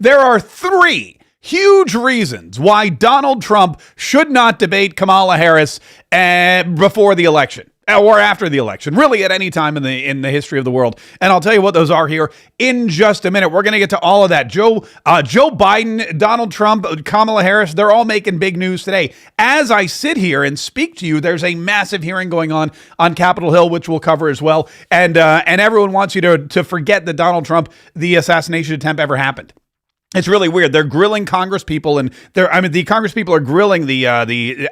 There are three huge reasons why Donald Trump should not debate Kamala Harris before the election or after the election, really at any time in the history of the world. And I'll tell you what those are here in just a minute. We're going to get to all of that. Joe Biden, Donald Trump, Kamala Harris, they're all making big news today. As I sit here and speak to you, there's a massive hearing going on Capitol Hill, which we'll cover as well. And everyone wants you to forget that Donald Trump, the assassination attempt ever happened. It's really weird. They're grilling Congress people, and the Congress people are grilling the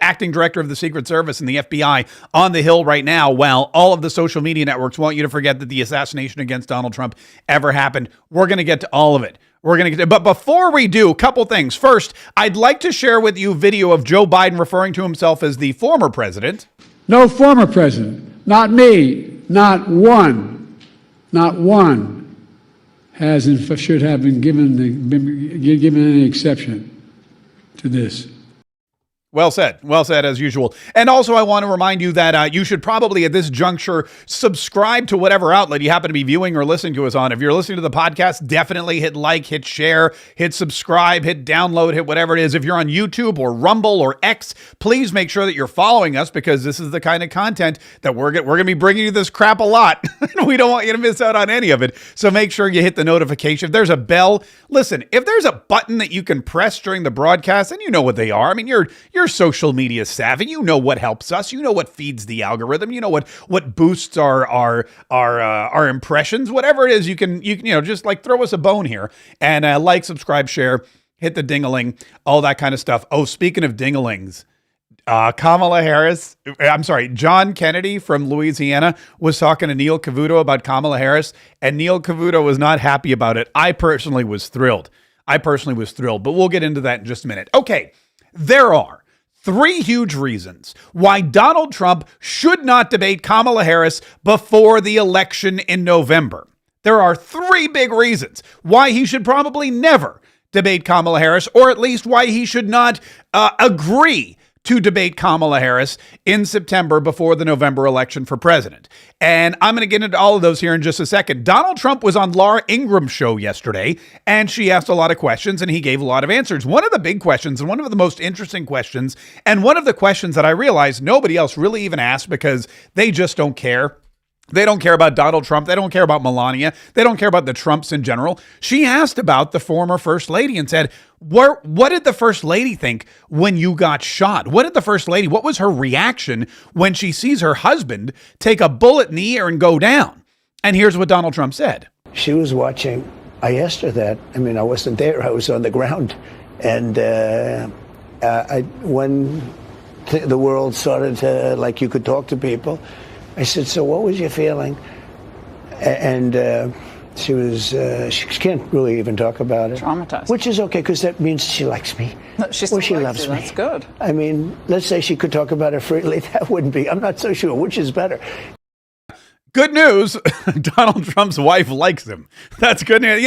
acting director of the Secret Service and the FBI on the Hill right now, while all of the social media networks want you to forget that the assassination against Donald Trump ever happened. We're going to get to all of it. But before we do, a couple things. First, I'd like to share with you video of Joe Biden referring to himself as the former president. No former president, not me, not one has and should have been given any exception to this. Well said as usual. And also I want to remind you that you should probably at this juncture subscribe to whatever outlet you happen to be viewing or listening to us on. If you're listening to the podcast, definitely hit like, hit share, hit subscribe, hit download, hit whatever it is. If you're on YouTube or Rumble or X, please make sure that you're following us, because this is the kind of content that we're going to be bringing you this crap a lot. We don't want you to miss out on any of it. So make sure you hit the notification. If there's a bell, listen, if there's a button that you can press during the broadcast, and you know what they are. I mean, you're social media savvy. You know what helps us. You know what feeds the algorithm. You know what boosts our impressions. Whatever it is, you can just like throw us a bone here and like, subscribe, share, hit the ding-a-ling, all that kind of stuff. Oh, speaking of ding-a-lings, John Kennedy from Louisiana was talking to Neil Cavuto about Kamala Harris, and Neil Cavuto was not happy about it. I personally was thrilled, but we'll get into that in just a minute. Okay, there are three huge reasons why Donald Trump should not debate Kamala Harris before the election in November. There are three big reasons why he should probably never debate Kamala Harris, or at least why he should not agree to debate Kamala Harris in September before the November election for president. And I'm going to get into all of those here in just a second. Donald Trump was on Laura Ingraham's show yesterday, and she asked a lot of questions, and he gave a lot of answers. One of the big questions, and one of the most interesting questions, and one of the questions that I realized nobody else really even asked because they just don't care. They don't care about Donald Trump. They don't care about Melania. They don't care about the Trumps in general. She asked about the former first lady and said, what did the first lady think when you got shot? What was her reaction when she sees her husband take a bullet in the ear and go down? And here's what Donald Trump said. She was watching. I asked her that. I mean, I wasn't there. I was on the ground. And when the world started to, like, you could talk to people, I said, so what was your feeling? And she can't really even talk about it. Traumatized. Which is okay, because that means she likes me. No, she loves me. That's good. I mean, let's say she could talk about it freely. That wouldn't be. I'm not so sure. Which is better? Good news, Donald Trump's wife likes him. That's good news.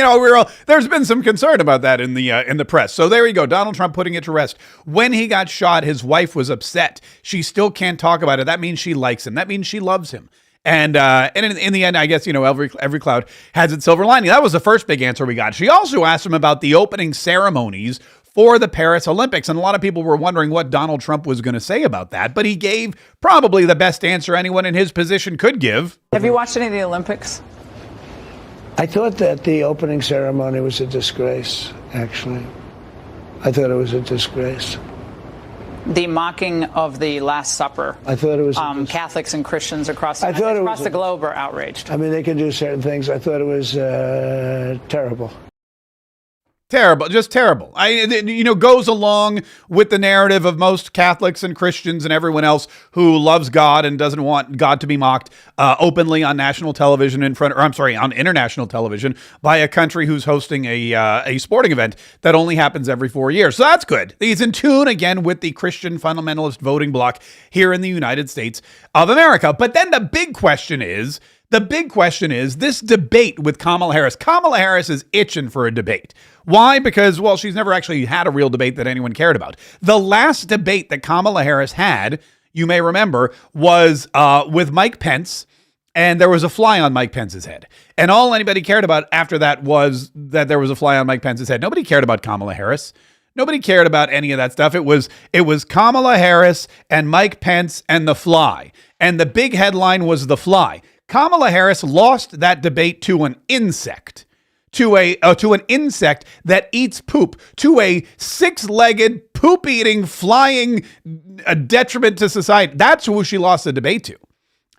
There's been some concern about that in the press. So there you go. Donald Trump putting it to rest. When he got shot, his wife was upset. She still can't talk about it. That means she likes him. That means she loves him. And in the end, I guess, every cloud has its silver lining. That was the first big answer we got. She also asked him about the opening ceremonies for the Paris Olympics. And a lot of people were wondering what Donald Trump was going to say about that, but he gave probably the best answer anyone in his position could give. Have you watched any of the Olympics? I thought that the opening ceremony was a disgrace, actually. I thought it was a disgrace. The mocking of the Last Supper. I thought it was Catholics and Christians across the globe are outraged. I mean, they can do certain things. I thought it was terrible. Terrible, just terrible. Goes along with the narrative of most Catholics and Christians and everyone else who loves God and doesn't want God to be mocked openly on national television on international television by a country who's hosting a sporting event that only happens every 4 years. So that's good. He's in tune again with the Christian fundamentalist voting bloc here in the United States of America. But then the big question is this debate with Kamala Harris. Kamala Harris is itching for a debate. Why? Because, well, she's never actually had a real debate that anyone cared about. The last debate that Kamala Harris had, you may remember, was with Mike Pence And there was a fly on Mike Pence's head. And all anybody cared about after that was that there was a fly on Mike Pence's head. Nobody cared about Kamala Harris. Nobody cared about any of that stuff. It was Kamala Harris and Mike Pence and the fly. And the big headline was the fly. Kamala Harris lost that debate to an insect. To an insect that eats poop, to a six-legged, poop-eating, flying detriment to society. That's who she lost the debate to.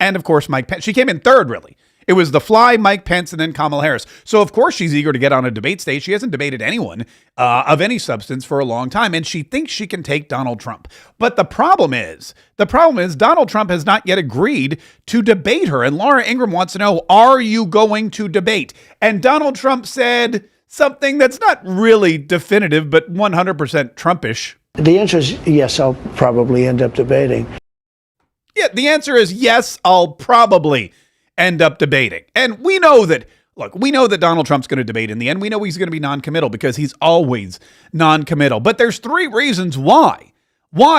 And of course, Mike Pence. She came in third, really. It was the fly, Mike Pence, and then Kamala Harris. So of course she's eager to get on a debate stage. She hasn't debated anyone of any substance for a long time, and she thinks she can take Donald Trump. But the problem is Donald Trump has not yet agreed to debate her. And Laura Ingraham wants to know, are you going to debate? And Donald Trump said something that's not really definitive, but 100% Trumpish. The answer is yes, I'll probably end up debating. Yeah, the answer is yes, I'll probably end up debating. And we know that Donald Trump's going to debate in the end. We know he's going to be non-committal because he's always non-committal. But there's three reasons why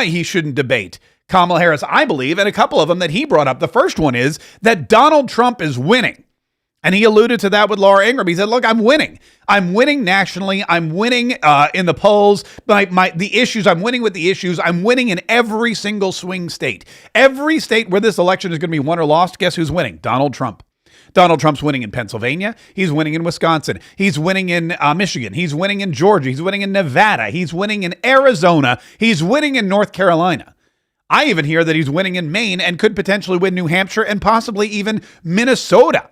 he shouldn't debate Kamala Harris, I believe, and a couple of them that he brought up. The first one is that Donald Trump is winning. And he alluded to that with Laura Ingraham. He said, look, I'm winning. I'm winning nationally. I'm winning in the polls. The issues, I'm winning with the issues. I'm winning in every single swing state. Every state where this election is going to be won or lost, guess who's winning? Donald Trump. Donald Trump's winning in Pennsylvania. He's winning in Wisconsin. He's winning in Michigan. He's winning in Georgia. He's winning in Nevada. He's winning in Arizona. He's winning in North Carolina. I even hear that he's winning in Maine and could potentially win New Hampshire and possibly even Minnesota,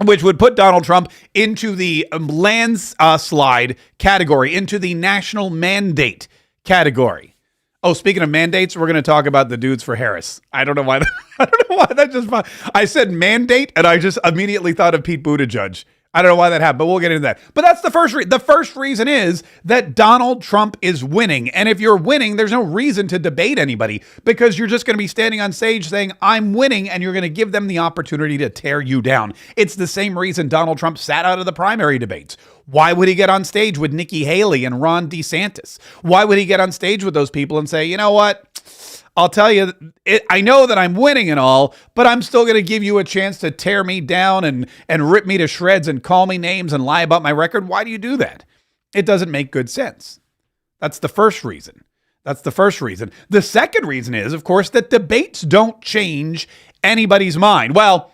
which would put Donald Trump into the landslide category, into the national mandate category. Oh, speaking of mandates, we're going to talk about the dudes for Harris. I don't know why that just. I said mandate, and I just immediately thought of Pete Buttigieg. I don't know why that happened, but we'll get into that. But that's the first reason. The first reason is that Donald Trump is winning. And if you're winning, there's no reason to debate anybody because you're just going to be standing on stage saying, I'm winning, and you're going to give them the opportunity to tear you down. It's the same reason Donald Trump sat out of the primary debates. Why would he get on stage with Nikki Haley and Ron DeSantis? Why would he get on stage with those people and say, you know what? I'll tell you, I know that I'm winning and all, but I'm still going to give you a chance to tear me down and rip me to shreds and call me names and lie about my record. Why do you do that? It doesn't make good sense. That's the first reason. The second reason is, of course, that debates don't change anybody's mind. Well,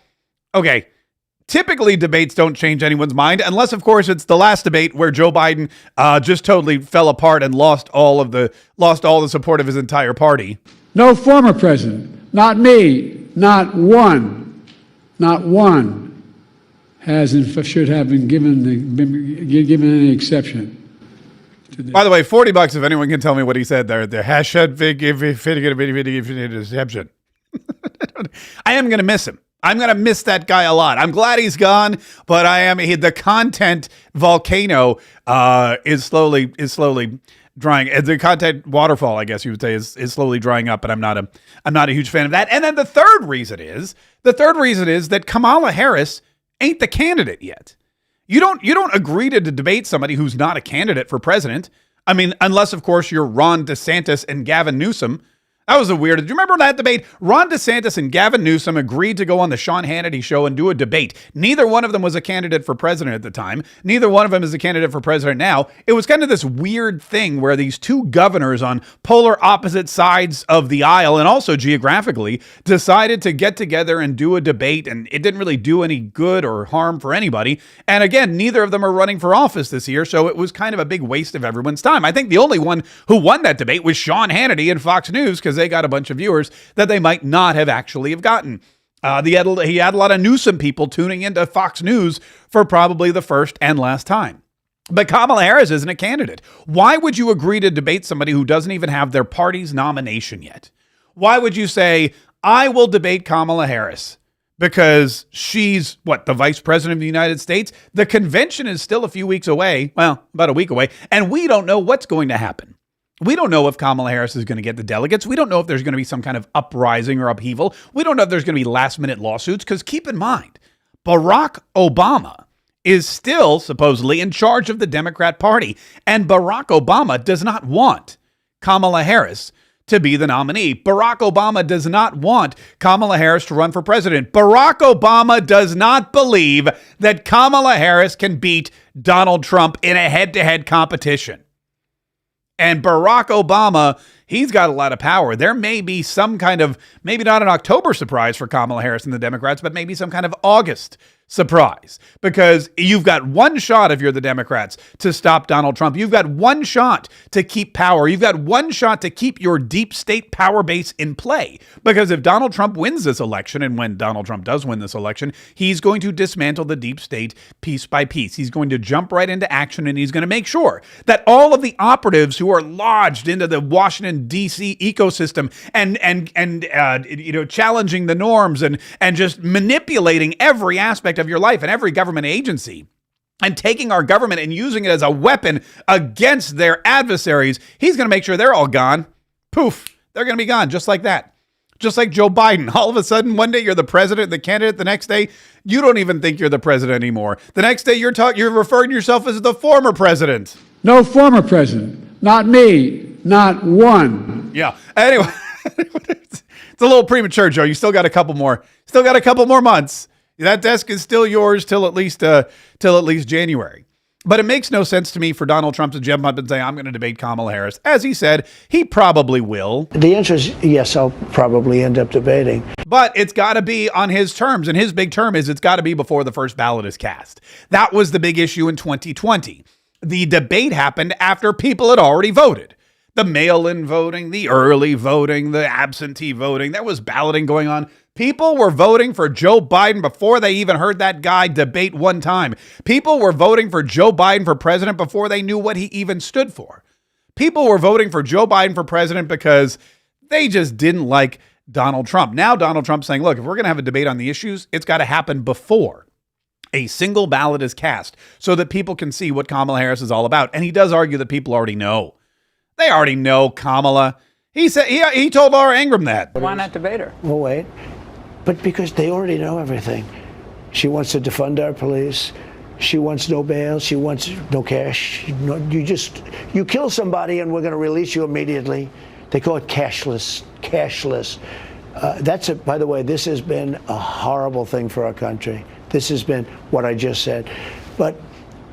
okay. Typically, debates don't change anyone's mind unless, of course, it's the last debate where Joe Biden just totally fell apart and lost all the support of his entire party. No former president, not me, not one, should have been given any exception. By the way, $40 if anyone can tell me what he said there. The hashtag exception. I am going to miss him. I'm going to miss that guy a lot. I'm glad he's gone, but the content volcano is slowly drying. The content waterfall, I guess you would say, is slowly drying up, but I'm not a huge fan of that. And then the third reason is that Kamala Harris ain't the candidate yet. You don't agree to debate somebody who's not a candidate for president. I mean, unless of course you're Ron DeSantis and Gavin Newsom. That was a weird. Do you remember that debate? Ron DeSantis and Gavin Newsom agreed to go on the Sean Hannity show and do a debate. Neither one of them was a candidate for president at the time. Neither one of them is a candidate for president now. It was kind of this weird thing where these two governors on polar opposite sides of the aisle and also geographically decided to get together and do a debate, and it didn't really do any good or harm for anybody. And again, neither of them are running for office this year, so it was kind of a big waste of everyone's time. I think the only one who won that debate was Sean Hannity and Fox News because they got a bunch of viewers that they might not have actually have gotten. He had a lot of Newsom people tuning into Fox News for probably the first and last time. But Kamala Harris isn't a candidate. Why would you agree to debate somebody who doesn't even have their party's nomination yet? Why would you say, I will debate Kamala Harris? Because she's, the vice president of the United States? The convention is still a few weeks away. Well, about a week away. And we don't know what's going to happen. We don't know if Kamala Harris is going to get the delegates. We don't know if there's going to be some kind of uprising or upheaval. We don't know if there's going to be last-minute lawsuits, because keep in mind, Barack Obama is still supposedly in charge of the Democrat Party, and Barack Obama does not want Kamala Harris to be the nominee. Barack Obama does not want Kamala Harris to run for president. Barack Obama does not believe that Kamala Harris can beat Donald Trump in a head-to-head competition. And Barack Obama, he's got a lot of power. There may be some kind of, maybe not an October surprise for Kamala Harris and the Democrats, but maybe some kind of August surprise, because you've got one shot, if you're the Democrats, to stop Donald Trump. You've got one shot to keep power. You've got one shot to keep your deep state power base in play, because if Donald Trump wins this election, and when Donald Trump does win this election, he's going to dismantle the deep state piece by piece. He's going to jump right into action, and he's going to make sure that all of the operatives who are lodged into the Washington D.C. ecosystem and challenging the norms and just manipulating every aspect of your life and every government agency and taking our government and using it as a weapon against their adversaries, he's going to make sure they're all gone. Poof, they're going to be gone just like that. Just like Joe Biden. All of a sudden, one day you're the president, the candidate. The next day, you don't even think you're the president anymore. The next day, you're referring to yourself as the former president. No former president. Not me. Not one. Yeah. Anyway, it's a little premature, Joe. You still got a couple more months. That desk is still yours till at least January. But it makes no sense to me for Donald Trump to jump up and say, I'm going to debate Kamala Harris. As he said, he probably will. The answer is yes, I'll probably end up debating. But it's got to be on his terms. And his big term is it's got to be before the first ballot is cast. That was the big issue in 2020. The debate happened after people had already voted. The mail-in voting, the early voting, the absentee voting, there was balloting going on. People were voting for Joe Biden before they even heard that guy debate one time. People were voting for Joe Biden for president before they knew what he even stood for. People were voting for Joe Biden for president because they just didn't like Donald Trump. Now Donald Trump's saying, look, if we're going to have a debate on the issues, it's got to happen before a single ballot is cast so that people can see what Kamala Harris is all about. And he does argue that people already know. They already know Kamala. He said he told Laura Ingraham that. Why not debate her? Well, wait. But because they already know everything. She wants to defund our police. She wants no bail. She wants no cash. You kill somebody and we're going to release you immediately. They call it cashless. By the way, this has been a horrible thing for our country. This has been what I just said. But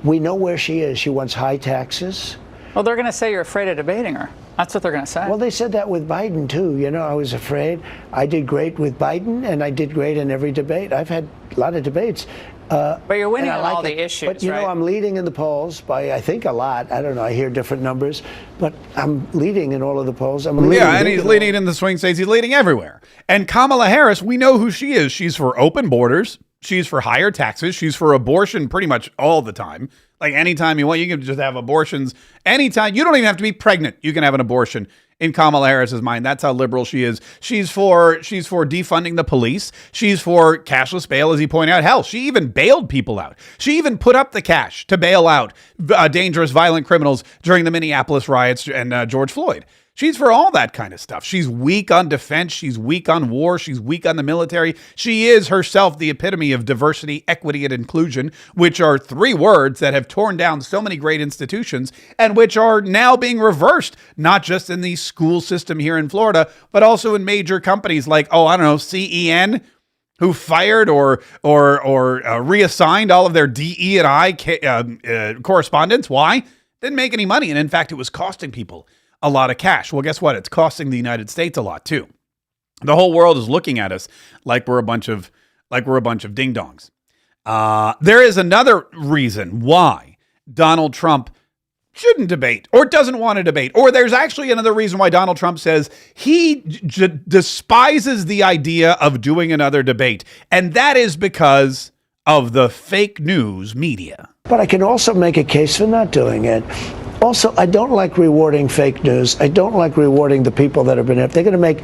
we know where she is. She wants high taxes. Well, they're going to say you're afraid of debating her. That's what they're going to say. Well, they said that with Biden, too. You know, I was afraid. I did great with Biden, and I did great in every debate. I've had a lot of debates. But you're winning on all the issues, But, you know, right? I'm leading in the polls by, I think, a lot. I don't know. I hear different numbers. But I'm leading in all of the polls. Yeah, and he's leading in the swing states. He's leading everywhere. And Kamala Harris, we know who she is. She's for open borders. She's for higher taxes. She's for abortion pretty much all the time. Like anytime you want, you can just have abortions anytime. You don't even have to be pregnant. You can have an abortion in Kamala Harris's mind. That's how liberal she is. She's for defunding the police. She's for cashless bail, as he pointed out. Hell, she even bailed people out. She even put up the cash to bail out dangerous, violent criminals during the Minneapolis riots and George Floyd. She's for all that kind of stuff. She's weak on defense. She's weak on war. She's weak on the military. She is herself the epitome of diversity, equity, and inclusion, which are three words that have torn down so many great institutions and which are now being reversed, not just in the school system here in Florida, but also in major companies like, CEN, who fired or reassigned all of their DE&I correspondents. Why? Didn't make any money. And in fact, it was costing people a lot of cash. Well, guess what? It's costing the United States a lot too. The whole world is looking at us like we're a bunch of ding dongs. There is another reason why Donald Trump shouldn't debate or doesn't want to debate. Or there's actually another reason why Donald Trump says he despises the idea of doing another debate. And that is because of the fake news media. But I can also make a case for not doing it. Also, I don't like rewarding fake news. I don't like rewarding the people that have been up. They're going to make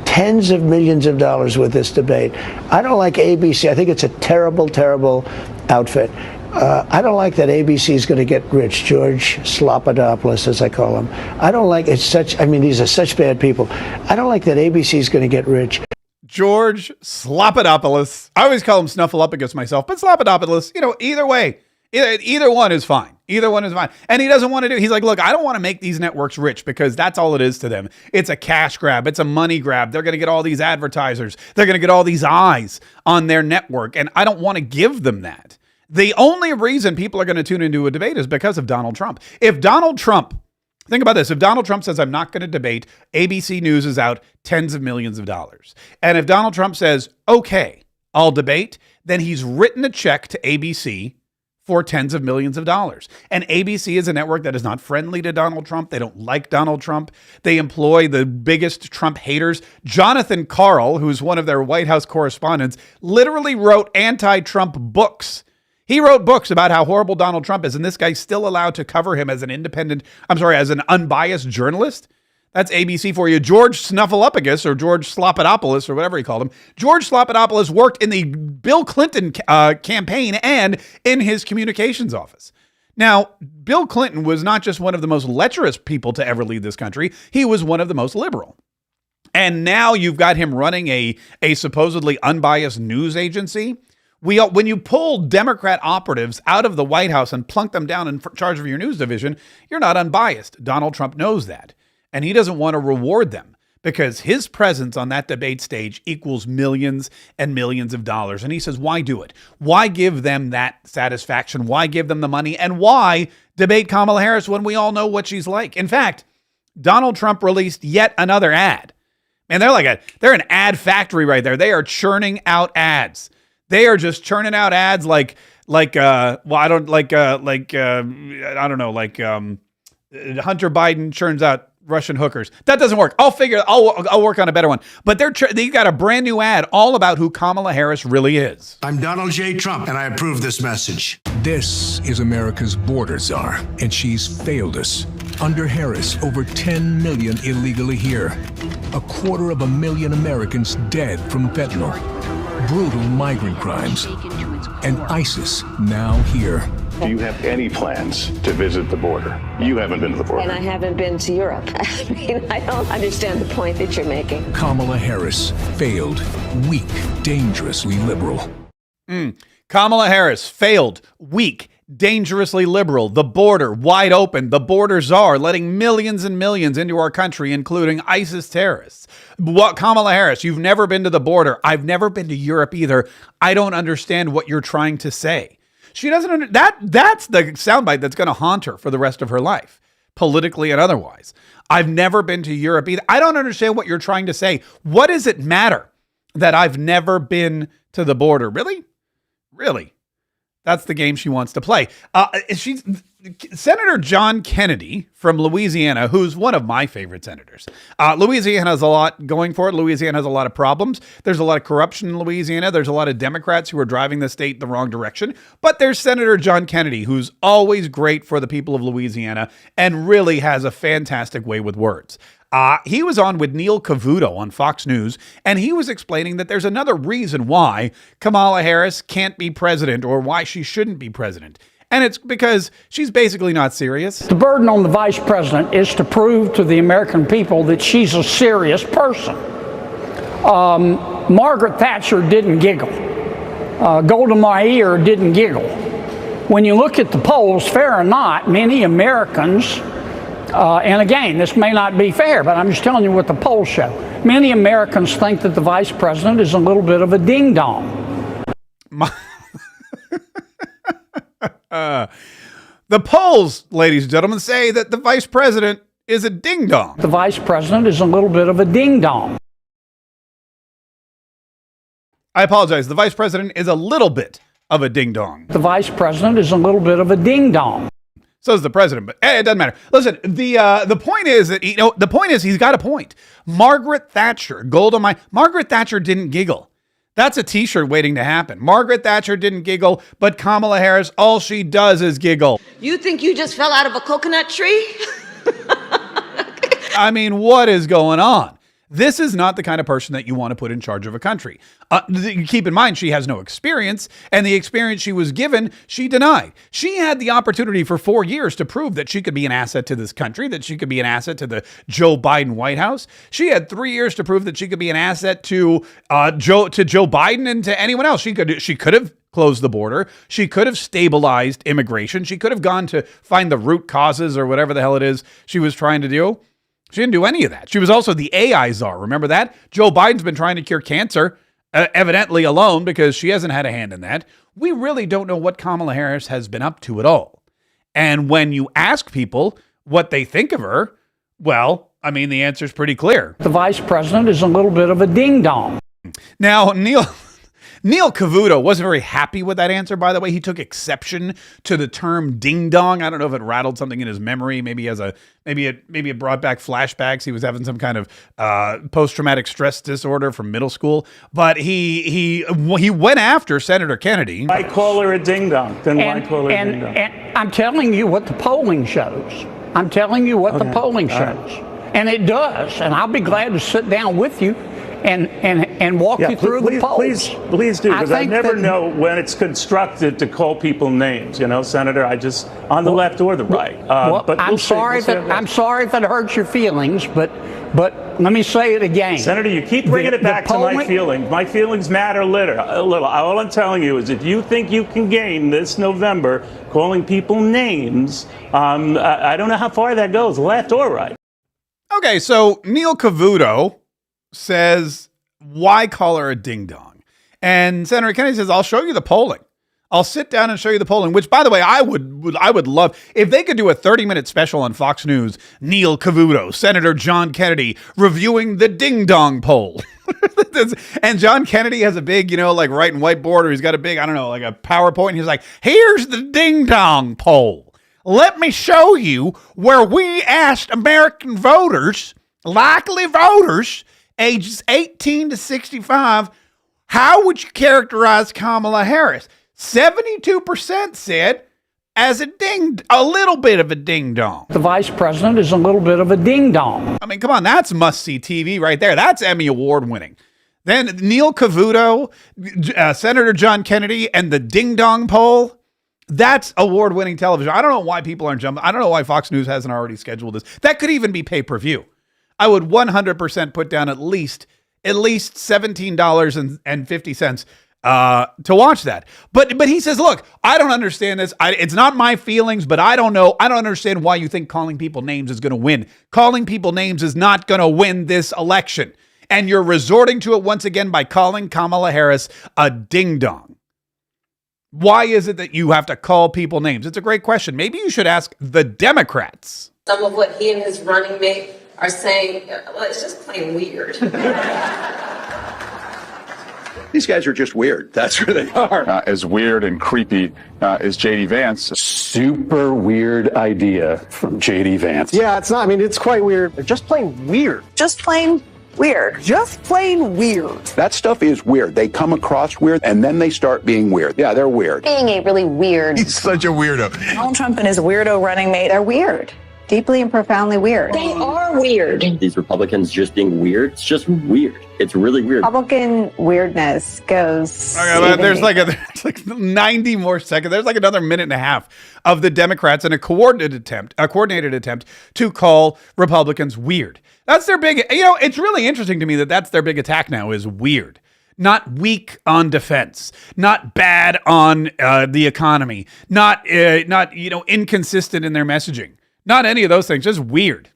tens of millions of dollars with this debate. I don't like ABC. I think it's a terrible, terrible outfit. I don't like that ABC is going to get rich. George Slopadopoulos, as I call him. I don't like these are such bad people. I don't like that ABC is going to get rich. George Slopadopoulos. I always call him Snuffleupagus myself, but Slopadopoulos, either way, either one is fine. Either one is fine. And he doesn't want to do, he's like, look, I don't want to make these networks rich because that's all it is to them. It's a cash grab. It's a money grab. They're going to get all these advertisers. They're going to get all these eyes on their network. And I don't want to give them that. The only reason people are going to tune into a debate is because of Donald Trump. If Donald Trump, think about this, if Donald Trump says, I'm not going to debate, ABC News is out tens of millions of dollars. And if Donald Trump says, okay, I'll debate, then he's written a check to ABC for tens of millions of dollars. And ABC is a network that is not friendly to Donald Trump. They don't like Donald Trump. They employ the biggest Trump haters. Jonathan Karl, who's one of their White House correspondents, literally wrote anti-Trump books. He wrote books about how horrible Donald Trump is, and this guy's still allowed to cover him as as an unbiased journalist. That's ABC for you. George Snuffleupagus, or George Slopadopoulous, or whatever he called him. George Slopadopoulous worked in the Bill Clinton campaign and in his communications office. Now, Bill Clinton was not just one of the most lecherous people to ever lead this country. He was one of the most liberal. And now you've got him running a supposedly unbiased news agency. When you pull Democrat operatives out of the White House and plunk them down in charge of your news division, you're not unbiased. Donald Trump knows that. And he doesn't want to reward them because his presence on that debate stage equals millions and millions of dollars. And he says, why do it? Why give them that satisfaction? Why give them the money? And why debate Kamala Harris when we all know what she's like? In fact, Donald Trump released yet another ad. And they're an ad factory right there. They are churning out ads. They are just churning out ads like Hunter Biden churns out Russian hookers. That doesn't work. I'll work on a better one. But they got a brand new ad all about who Kamala Harris really is. I'm Donald J. Trump, and I approve this message. This is America's border czar, and she's failed us. Under Harris, over 10 million illegally here. 250,000 Americans dead from fentanyl. Brutal migrant crimes. And ISIS now here. Do you have any plans to visit the border? You haven't been to the border. And I haven't been to Europe. I mean, I don't understand the point that you're making. Kamala Harris, failed, weak, dangerously liberal. Kamala Harris, failed, weak, dangerously liberal. The border, wide open. The border czar, letting millions and millions into our country, including ISIS terrorists. Kamala Harris, you've never been to the border. I've never been to Europe either. I don't understand what you're trying to say. She doesn't that's the soundbite that's going to haunt her for the rest of her life, politically and otherwise. I've never been to Europe either. I don't understand what you're trying to say. What does it matter that I've never been to the border? Really? Really? That's the game she wants to play. Senator John Kennedy from Louisiana, who's one of my favorite senators. Louisiana has a lot going for it. Louisiana has a lot of problems. There's a lot of corruption in Louisiana. There's a lot of Democrats who are driving the state the wrong direction. But there's Senator John Kennedy, who's always great for the people of Louisiana and really has a fantastic way with words. He was on with Neil Cavuto on Fox News, and he was explaining that there's another reason why Kamala Harris can't be president or why she shouldn't be president. And it's because she's basically not serious. The burden on the vice president is to prove to the American people that she's a serious person. Margaret Thatcher didn't giggle. Golda Meir didn't giggle. When you look at the polls, fair or not, many Americans, and again, this may not be fair, but I'm just telling you what the polls show. Many Americans think that the vice president is a little bit of a ding-dong. The polls, ladies and gentlemen, say that the vice president is a ding-dong. The vice president is a little bit of a ding-dong. I apologize. The vice president is a little bit of a ding-dong. The vice president is a little bit of a ding-dong. So is the president, but it doesn't matter. Listen, the point is that the point is he's got a point. Margaret Thatcher, Margaret Thatcher didn't giggle. That's a T-shirt waiting to happen. Margaret Thatcher didn't giggle, but Kamala Harris, all she does is giggle. You think you just fell out of a coconut tree? I mean, what is going on? This is not the kind of person that you want to put in charge of a country. Keep in mind, she has no experience, and the experience she was given, she denied. She had the opportunity for 4 years to prove that she could be an asset to this country, that she could be an asset to the Joe Biden White House. She had 3 years to prove that she could be an asset to Joe Biden and to anyone else. She could have closed the border. She could have stabilized immigration. She could have gone to find the root causes or whatever the hell it is she was trying to do. She didn't do any of that. She was also the AI czar. Remember that? Joe Biden's been trying to cure cancer, evidently alone, because she hasn't had a hand in that. We really don't know what Kamala Harris has been up to at all. And when you ask people what they think of her, well, I mean, the answer is pretty clear. The vice president is a little bit of a ding-dong. Now, Neil Cavuto wasn't very happy with that answer, by the way. He took exception to the term ding dong. I don't know if it rattled something in his memory. Maybe it brought back flashbacks. He was having some kind of post-traumatic stress disorder from middle school. But he went after Senator Kennedy. Why call her a ding dong? Then why call her a ding dong? And I'm telling you what the polling shows. The polling shows. And it does. And I'll be glad to sit down with you and walk you through the polls. Please do, because I never know when it's constructed to call people names. You know, Senator, on the left or the right. But I'm sorry if it hurts your feelings, but let me say it again. Senator, you keep bringing it back to my feelings. My feelings matter a little. All I'm telling you is if you think you can gain this November calling people names, I don't know how far that goes, left or right. Okay, so Neil Cavuto says, why call her a ding-dong? And Senator Kennedy says, I'll show you the polling. I'll sit down and show you the polling, which, by the way, I would love. If they could do a 30-minute special on Fox News, Neil Cavuto, Senator John Kennedy, reviewing the ding-dong poll. And John Kennedy has a big, like writing whiteboard, or he's got a big, like a PowerPoint. And he's like, here's the ding-dong poll. Let me show you where we asked American voters, likely voters, ages 18 to 65, how would you characterize Kamala Harris? 72% said as a little bit of a ding-dong. The vice president is a little bit of a ding-dong. I mean, come on, that's must-see TV right there. That's Emmy Award-winning. Then Neil Cavuto, Senator John Kennedy, and the ding-dong poll, that's award-winning television. I don't know why people aren't jumping. I don't know why Fox News hasn't already scheduled this. That could even be pay-per-view. I would 100% put down at least $17.50 to watch that. But he says, look, I don't understand this. It's not my feelings, but I don't know. I don't understand why you think calling people names is going to win. Calling people names is not going to win this election. And you're resorting to it once again by calling Kamala Harris a ding-dong. Why is it that you have to call people names? It's a great question. Maybe you should ask the Democrats. Some of what he and his running mate are saying, well, it's just plain weird. These guys are just weird. That's who they are. As weird and creepy as JD Vance. Super weird idea from JD Vance. Yeah, it's not. I mean, it's quite weird. They're just plain weird. Just plain weird. Just plain weird. That stuff is weird. They come across weird, and then they start being weird. Yeah, they're weird. Being a really weird. He's such a weirdo. Donald Trump and his weirdo running mate. They're weird. Deeply and profoundly weird. They are weird. These Republicans just being weird. It's just weird. It's really weird. Republican weirdness goes. Okay, there's like 90 more seconds. There's like another minute and a half of the Democrats in a coordinated attempt to call Republicans weird. That's their big. It's really interesting to me that that's their big attack now is weird. Not weak on defense, not bad on the economy, not inconsistent in their messaging. Not any of those things, just weird.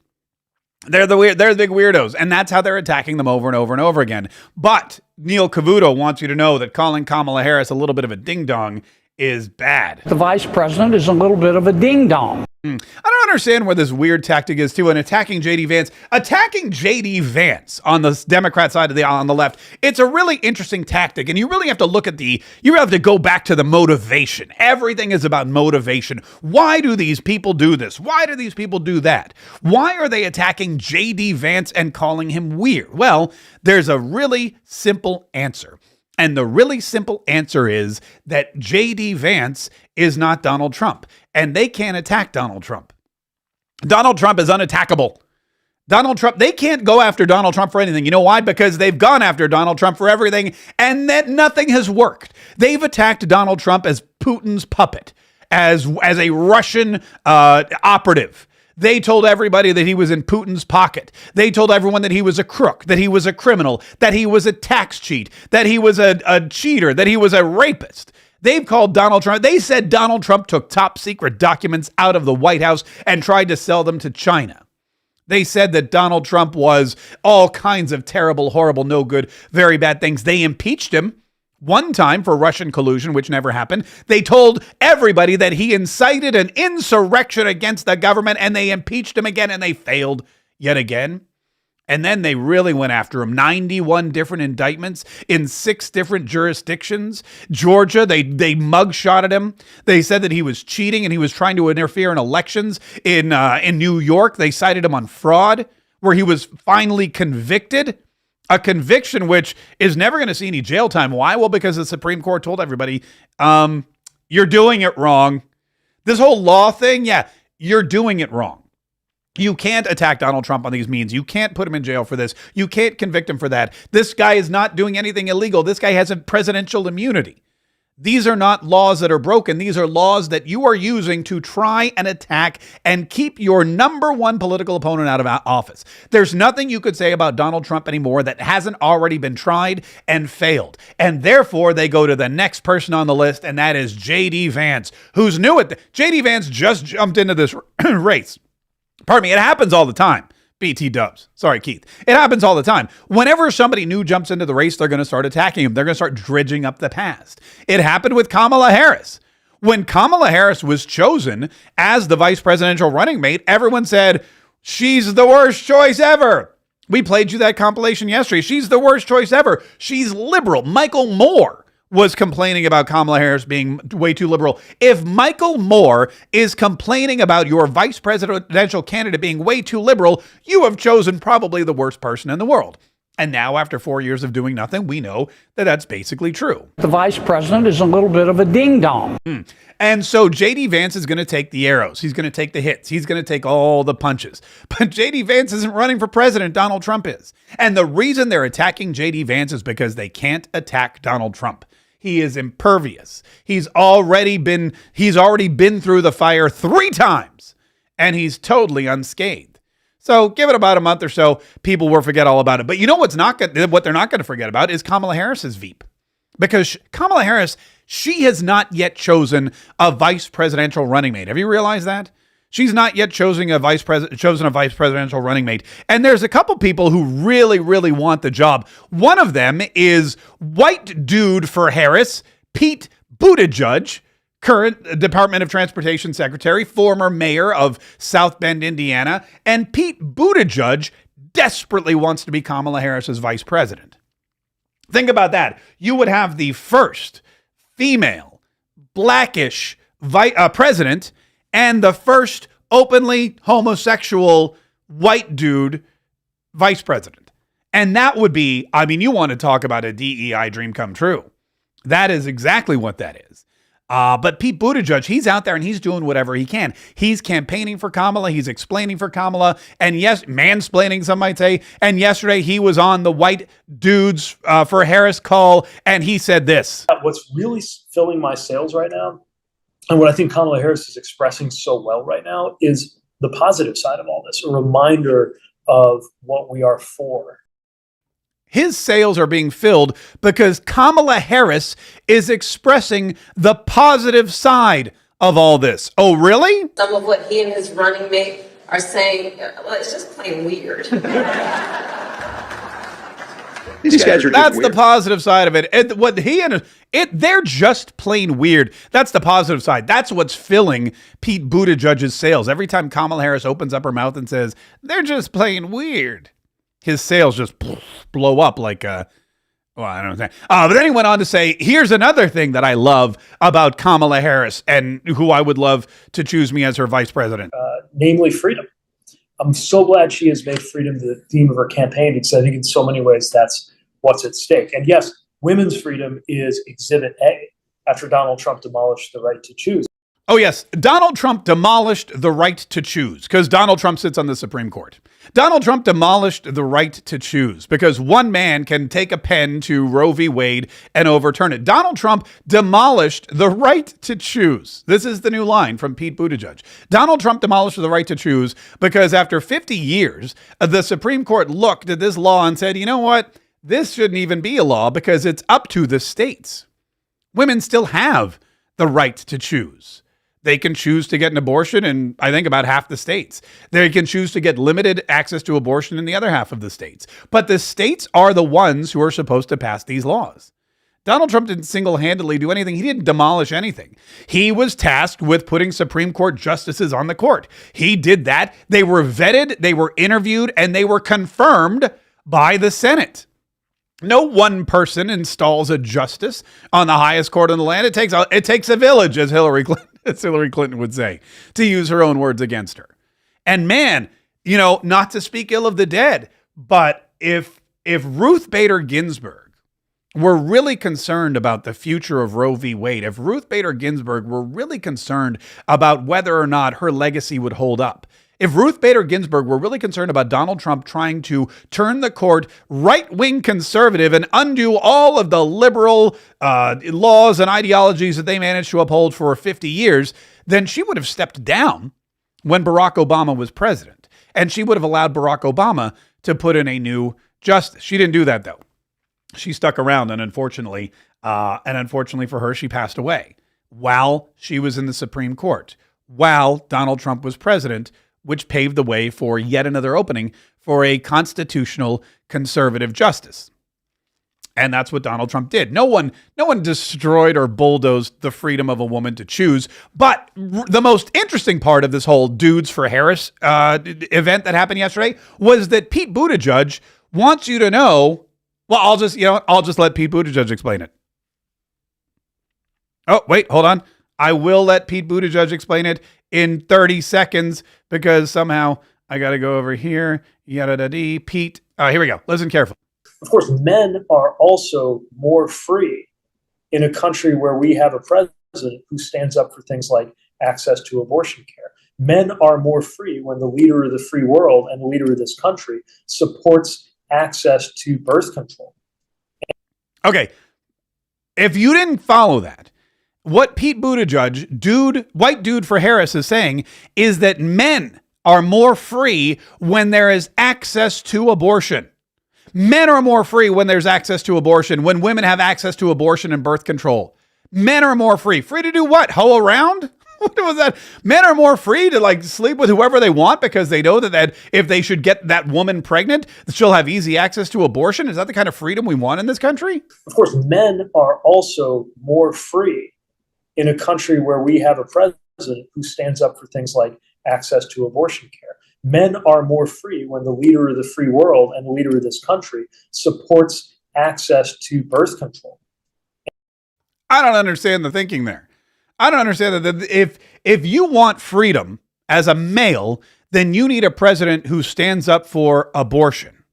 They're the big weirdos, and that's how they're attacking them over and over and over again. But Neil Cavuto wants you to know that calling Kamala Harris a little bit of a ding-dong is bad. The vice president is a little bit of a ding-dong. I don't understand where this weird tactic is too. And attacking JD Vance on the Democrat side on the left, it's a really interesting tactic. And you really have to you have to go back to the motivation. Everything is about motivation. Why do these people do this? Why do these people do that? Why are they attacking JD Vance and calling him weird? Well, there's a really simple answer. And the really simple answer is that JD Vance is not Donald Trump, and they can't attack Donald Trump. Donald Trump is unattackable. Donald Trump, they can't go after Donald Trump for anything. You know why? Because they've gone after Donald Trump for everything, and that nothing has worked. They've attacked Donald Trump as Putin's puppet, as a Russian operative. They told everybody that he was in Putin's pocket. They told everyone that he was a crook, that he was a criminal, that he was a tax cheat, that he was a cheater, that he was a rapist. They've called Donald Trump. They said Donald Trump took top secret documents out of the White House and tried to sell them to China. They said that Donald Trump was all kinds of terrible, horrible, no good, very bad things. They impeached him one time for Russian collusion, which never happened. They told everybody that he incited an insurrection against the government, and they impeached him again, and they failed yet again. And then they really went after him. 91 different indictments in 6 different jurisdictions. Georgia, they mugshotted him. They said that he was cheating and he was trying to interfere in elections. In New York, they cited him on fraud, where he was finally convicted. A conviction which is never going to see any jail time. Why? Well, because the Supreme Court told everybody, you're doing it wrong. This whole law thing, yeah, you're doing it wrong. You can't attack Donald Trump on these means. You can't put him in jail for this. You can't convict him for that. This guy is not doing anything illegal. This guy has a presidential immunity. These are not laws that are broken. These are laws that you are using to try and attack and keep your number one political opponent out of office. There's nothing you could say about Donald Trump anymore that hasn't already been tried and failed. And therefore, they go to the next person on the list, and that is JD Vance, who's new at JD Vance just jumped into this race. Pardon me, it happens all the time. BT dubs. Sorry, Keith. It happens all the time. Whenever somebody new jumps into the race, they're going to start attacking him. They're going to start dredging up the past. It happened with Kamala Harris. When Kamala Harris was chosen as the vice presidential running mate, everyone said, she's the worst choice ever. We played you that compilation yesterday. She's the worst choice ever. She's liberal. Michael Moore was complaining about Kamala Harris being way too liberal. If Michael Moore is complaining about your vice presidential candidate being way too liberal, you have chosen probably the worst person in the world. And now, after 4 years of doing nothing, we know that that's basically true. The vice president is a little bit of a ding-dong. And so JD Vance is going to take the arrows. He's going to take the hits. He's going to take all the punches. But JD Vance isn't running for president. Donald Trump is. And the reason they're attacking JD Vance is because they can't attack Donald Trump. He is impervious. He's already been through the fire 3 times, and he's totally unscathed. So give it about a month or so, people will forget all about it. But you know what they're not going to forget about is Kamala Harris's Veep. Because Kamala Harris, she has not yet chosen a vice presidential running mate. Have you realized that? She's not yet chosen a vice presidential running mate. And there's a couple people who really, really want the job. One of them is white dude for Harris, Pete Buttigieg, current Department of Transportation Secretary, former mayor of South Bend, Indiana. And Pete Buttigieg desperately wants to be Kamala Harris's vice president. Think about that. You would have the first female, blackish president and the first openly homosexual white dude vice president. And that would be, I mean, you want to talk about a DEI dream come true. That is exactly what that is. But Pete Buttigieg, he's out there and he's doing whatever he can. He's campaigning for Kamala. He's explaining for Kamala. And yes, mansplaining, some might say. And yesterday he was on the white dudes for Harris call, and he said this. What's really filling my sails right now, and what I think Kamala Harris is expressing so well right now, is the positive side of all this, a reminder of what we are for. His sails are being filled because Kamala Harris is expressing the positive side of all this. Oh, really? Some of what he and his running mate are saying, well, it's just plain weird. These guys are just That's weird. the positive side of it. And what they're just plain weird. That's the positive side. That's what's filling Pete Buttigieg's sails. Every time Kamala Harris opens up her mouth and says, they're just plain weird, his sails just blow up like I don't know. But then he went on to say, here's another thing that I love about Kamala Harris and who I would love to choose me as her vice president. Namely freedom. I'm so glad she has made freedom the theme of her campaign, because I think in so many ways that's what's at stake. And yes, women's freedom is Exhibit A after Donald Trump demolished the right to choose. Oh, yes. Donald Trump demolished the right to choose because Donald Trump sits on the Supreme Court. Donald Trump demolished the right to choose because one man can take a pen to Roe v. Wade and overturn it. Donald Trump demolished the right to choose. This is the new line from Pete Buttigieg. Donald Trump demolished the right to choose because after 50 years, the Supreme Court looked at this law and said, you know what? This shouldn't even be a law because it's up to the states. Women still have the right to choose. They can choose to get an abortion in, I think, about half the states. They can choose to get limited access to abortion in the other half of the states. But the states are the ones who are supposed to pass these laws. Donald Trump didn't single-handedly do anything. He didn't demolish anything. He was tasked with putting Supreme Court justices on the court. He did that. They were vetted, they were interviewed, and they were confirmed by the Senate. No one person installs a justice on the highest court in the land. It takes a village, as Hillary Clinton would say, to use her own words against her. And man, not to speak ill of the dead, but if Ruth Bader Ginsburg were really concerned about the future of Roe v. Wade, if Ruth Bader Ginsburg were really concerned about whether or not her legacy would hold up, if Ruth Bader Ginsburg were really concerned about Donald Trump trying to turn the court right-wing conservative and undo all of the liberal laws and ideologies that they managed to uphold for 50 years, then she would have stepped down when Barack Obama was president. And she would have allowed Barack Obama to put in a new justice. She didn't do that, though. She stuck around, and unfortunately for her, she passed away while she was in the Supreme Court, while Donald Trump was president, which paved the way for yet another opening for a constitutional conservative justice. And that's what Donald Trump did. No one destroyed or bulldozed the freedom of a woman to choose. But the most interesting part of this whole Dudes for Harris event that happened yesterday was that Pete Buttigieg wants you to know. Well, I'll just let Pete Buttigieg explain it. Oh, wait, hold on. I will let Pete Buttigieg explain it in 30 seconds because somehow I got to go over here. Yada-da-dee. Pete. Here we go. Listen carefully. Of course, men are also more free in a country where we have a president who stands up for things like access to abortion care. Men are more free when the leader of the free world and the leader of this country supports access to birth control. Okay. If you didn't follow that, what Pete Buttigieg, white dude for Harris, is saying is that men are more free when there is access to abortion. Men are more free when there's access to abortion, when women have access to abortion and birth control. Men are more free. Free to do what? Hoe around? What was that? Men are more free to sleep with whoever they want because they know that if they should get that woman pregnant, she'll have easy access to abortion. Is that the kind of freedom we want in this country? Of course, men are also more free in a country where we have a president who stands up for things like access to abortion care. Men are more free when the leader of the free world and the leader of this country supports access to birth control. I don't understand the thinking there. I don't understand that if you want freedom as a male, then you need a president who stands up for abortion.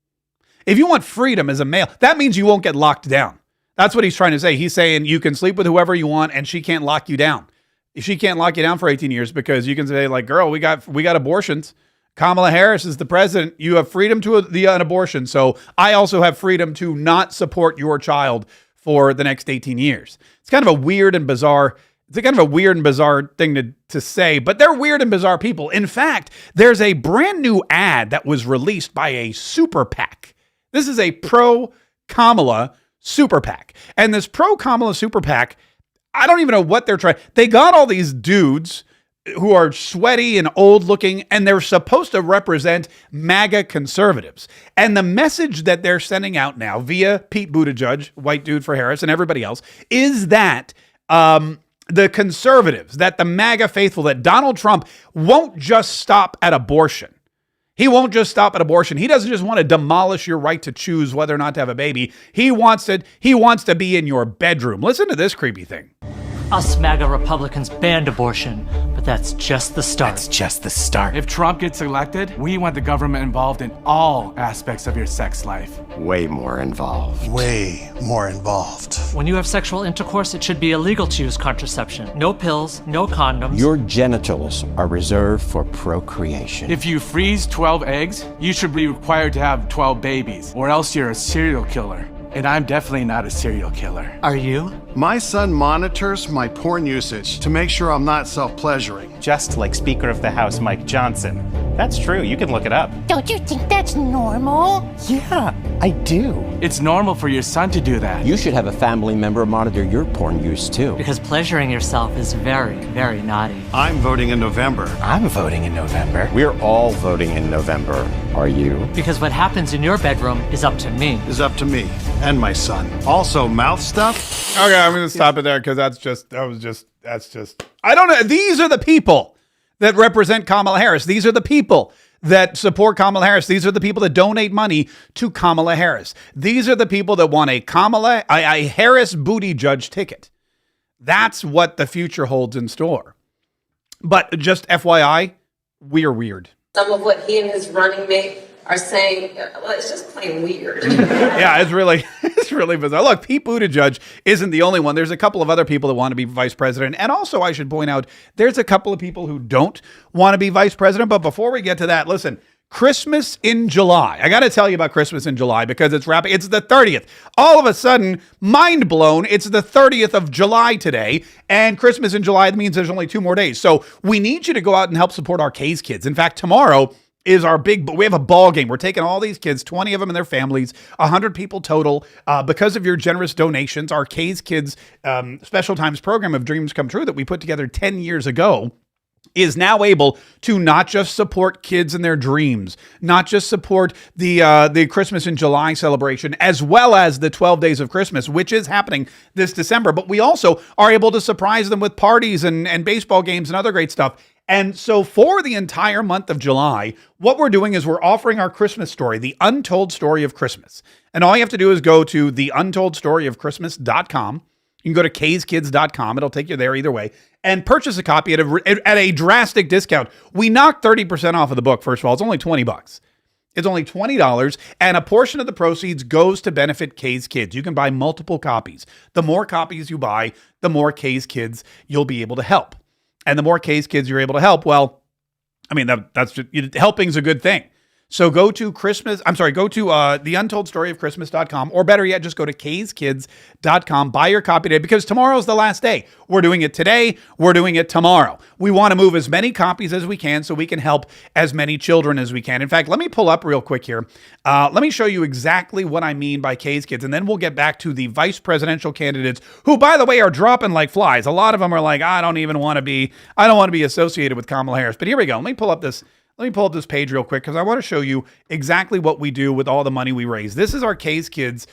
If you want freedom as a male, that means you won't get locked down. That's what he's trying to say. He's saying you can sleep with whoever you want and she can't lock you down. She can't lock you down for 18 years because you can say girl, we got abortions. Kamala Harris is the president. You have freedom to an abortion. So I also have freedom to not support your child for the next 18 years. It's kind of a weird and bizarre thing to say, but they're weird and bizarre people. In fact, there's a brand new ad that was released by a super PAC. This is a pro-Kamala super PAC. And this pro-Kamala super PAC, I don't even know what they're trying. They got all these dudes who are sweaty and old looking, and they're supposed to represent MAGA conservatives. And the message that they're sending out now via Pete Buttigieg, white dude for Harris, and everybody else, is that the conservatives, that the MAGA faithful, that Donald Trump won't just stop at abortion. He won't just stop at abortion. He doesn't just want to demolish your right to choose whether or not to have a baby. He wants to be in your bedroom. Listen to this creepy thing. Us MAGA Republicans banned abortion, but that's just the start. That's just the start. If Trump gets elected, we want the government involved in all aspects of your sex life. Way more involved. Way more involved. When you have sexual intercourse, it should be illegal to use contraception. No pills, no condoms. Your genitals are reserved for procreation. If you freeze 12 eggs, you should be required to have 12 babies, or else you're a serial killer. And I'm definitely not a serial killer. Are you? My son monitors my porn usage to make sure I'm not self-pleasuring. Just like Speaker of the House Mike Johnson. That's true, you can look it up. Don't you think that's normal? Yeah, I do. It's normal for your son to do that. You should have a family member monitor your porn use too. Because pleasuring yourself is very, very naughty. I'm voting in November. I'm voting in November. We're all voting in November. Are you? Because what happens in your bedroom is up to me. Is up to me and my son. Also, mouth stuff. Okay, I'm going to stop it there because that's just, I don't know. These are the people that represent Kamala Harris. These are the people that support Kamala Harris. These are the people that donate money to Kamala Harris. These are the people that want a Harris booty judge ticket. That's what the future holds in store. But just FYI, we're weird. Some of what he and his running mate are saying, well, it's just plain weird. Yeah, it's really bizarre. Look, Pete Buttigieg isn't the only one. There's a couple of other people that want to be vice president. And also, I should point out, there's a couple of people who don't want to be vice president. But before we get to that, listen, Christmas in July. I got to tell you about Christmas in July because it's wrapping. It's the 30th. All of a sudden, mind blown, it's the 30th of July today. And Christmas in July means there's only 2 more days. So we need you to go out and help support our Kaye's kids. In fact, tomorrow is our we have a ball game. We're taking all these kids, 20 of them and their families, 100 people total. Because of your generous donations, our Kaye's Kids Special Times program of Dreams Come True that we put together 10 years ago is now able to not just support kids and their dreams, not just support the Christmas in July celebration, as well as the 12 Days of Christmas, which is happening this December. But we also are able to surprise them with parties and baseball games and other great stuff. And so for the entire month of July, what we're doing is we're offering our Christmas story, The Untold Story of Christmas. And all you have to do is go to theuntoldstoryofchristmas.com. You can go to kayskids.com. It'll take you there either way. And purchase a copy at a drastic discount. We knocked 30% off of the book, first of all. It's only $20. It's only $20, and a portion of the proceeds goes to benefit Kaye's Kids. You can buy multiple copies. The more copies you buy, the more Kaye's Kids you'll be able to help. And the more Kaye's Kids you're able to help, well, I mean, that's just, helping's a good thing. So go to theuntoldstoryofchristmas.com, or better yet, just go to kayskids.com, buy your copy today, because tomorrow's the last day. We're doing it today. We're doing it tomorrow. We want to move as many copies as we can so we can help as many children as we can. In fact, let me pull up real quick here. Let me show you exactly what I mean by Kaye's Kids, and then we'll get back to the vice presidential candidates, who, by the way, are dropping like flies. A lot of them are like, I don't want to be associated with Kamala Harris. But here we go. Let me pull up this page real quick because I want to show you exactly what we do with all the money we raise. This is our Kaye's Kids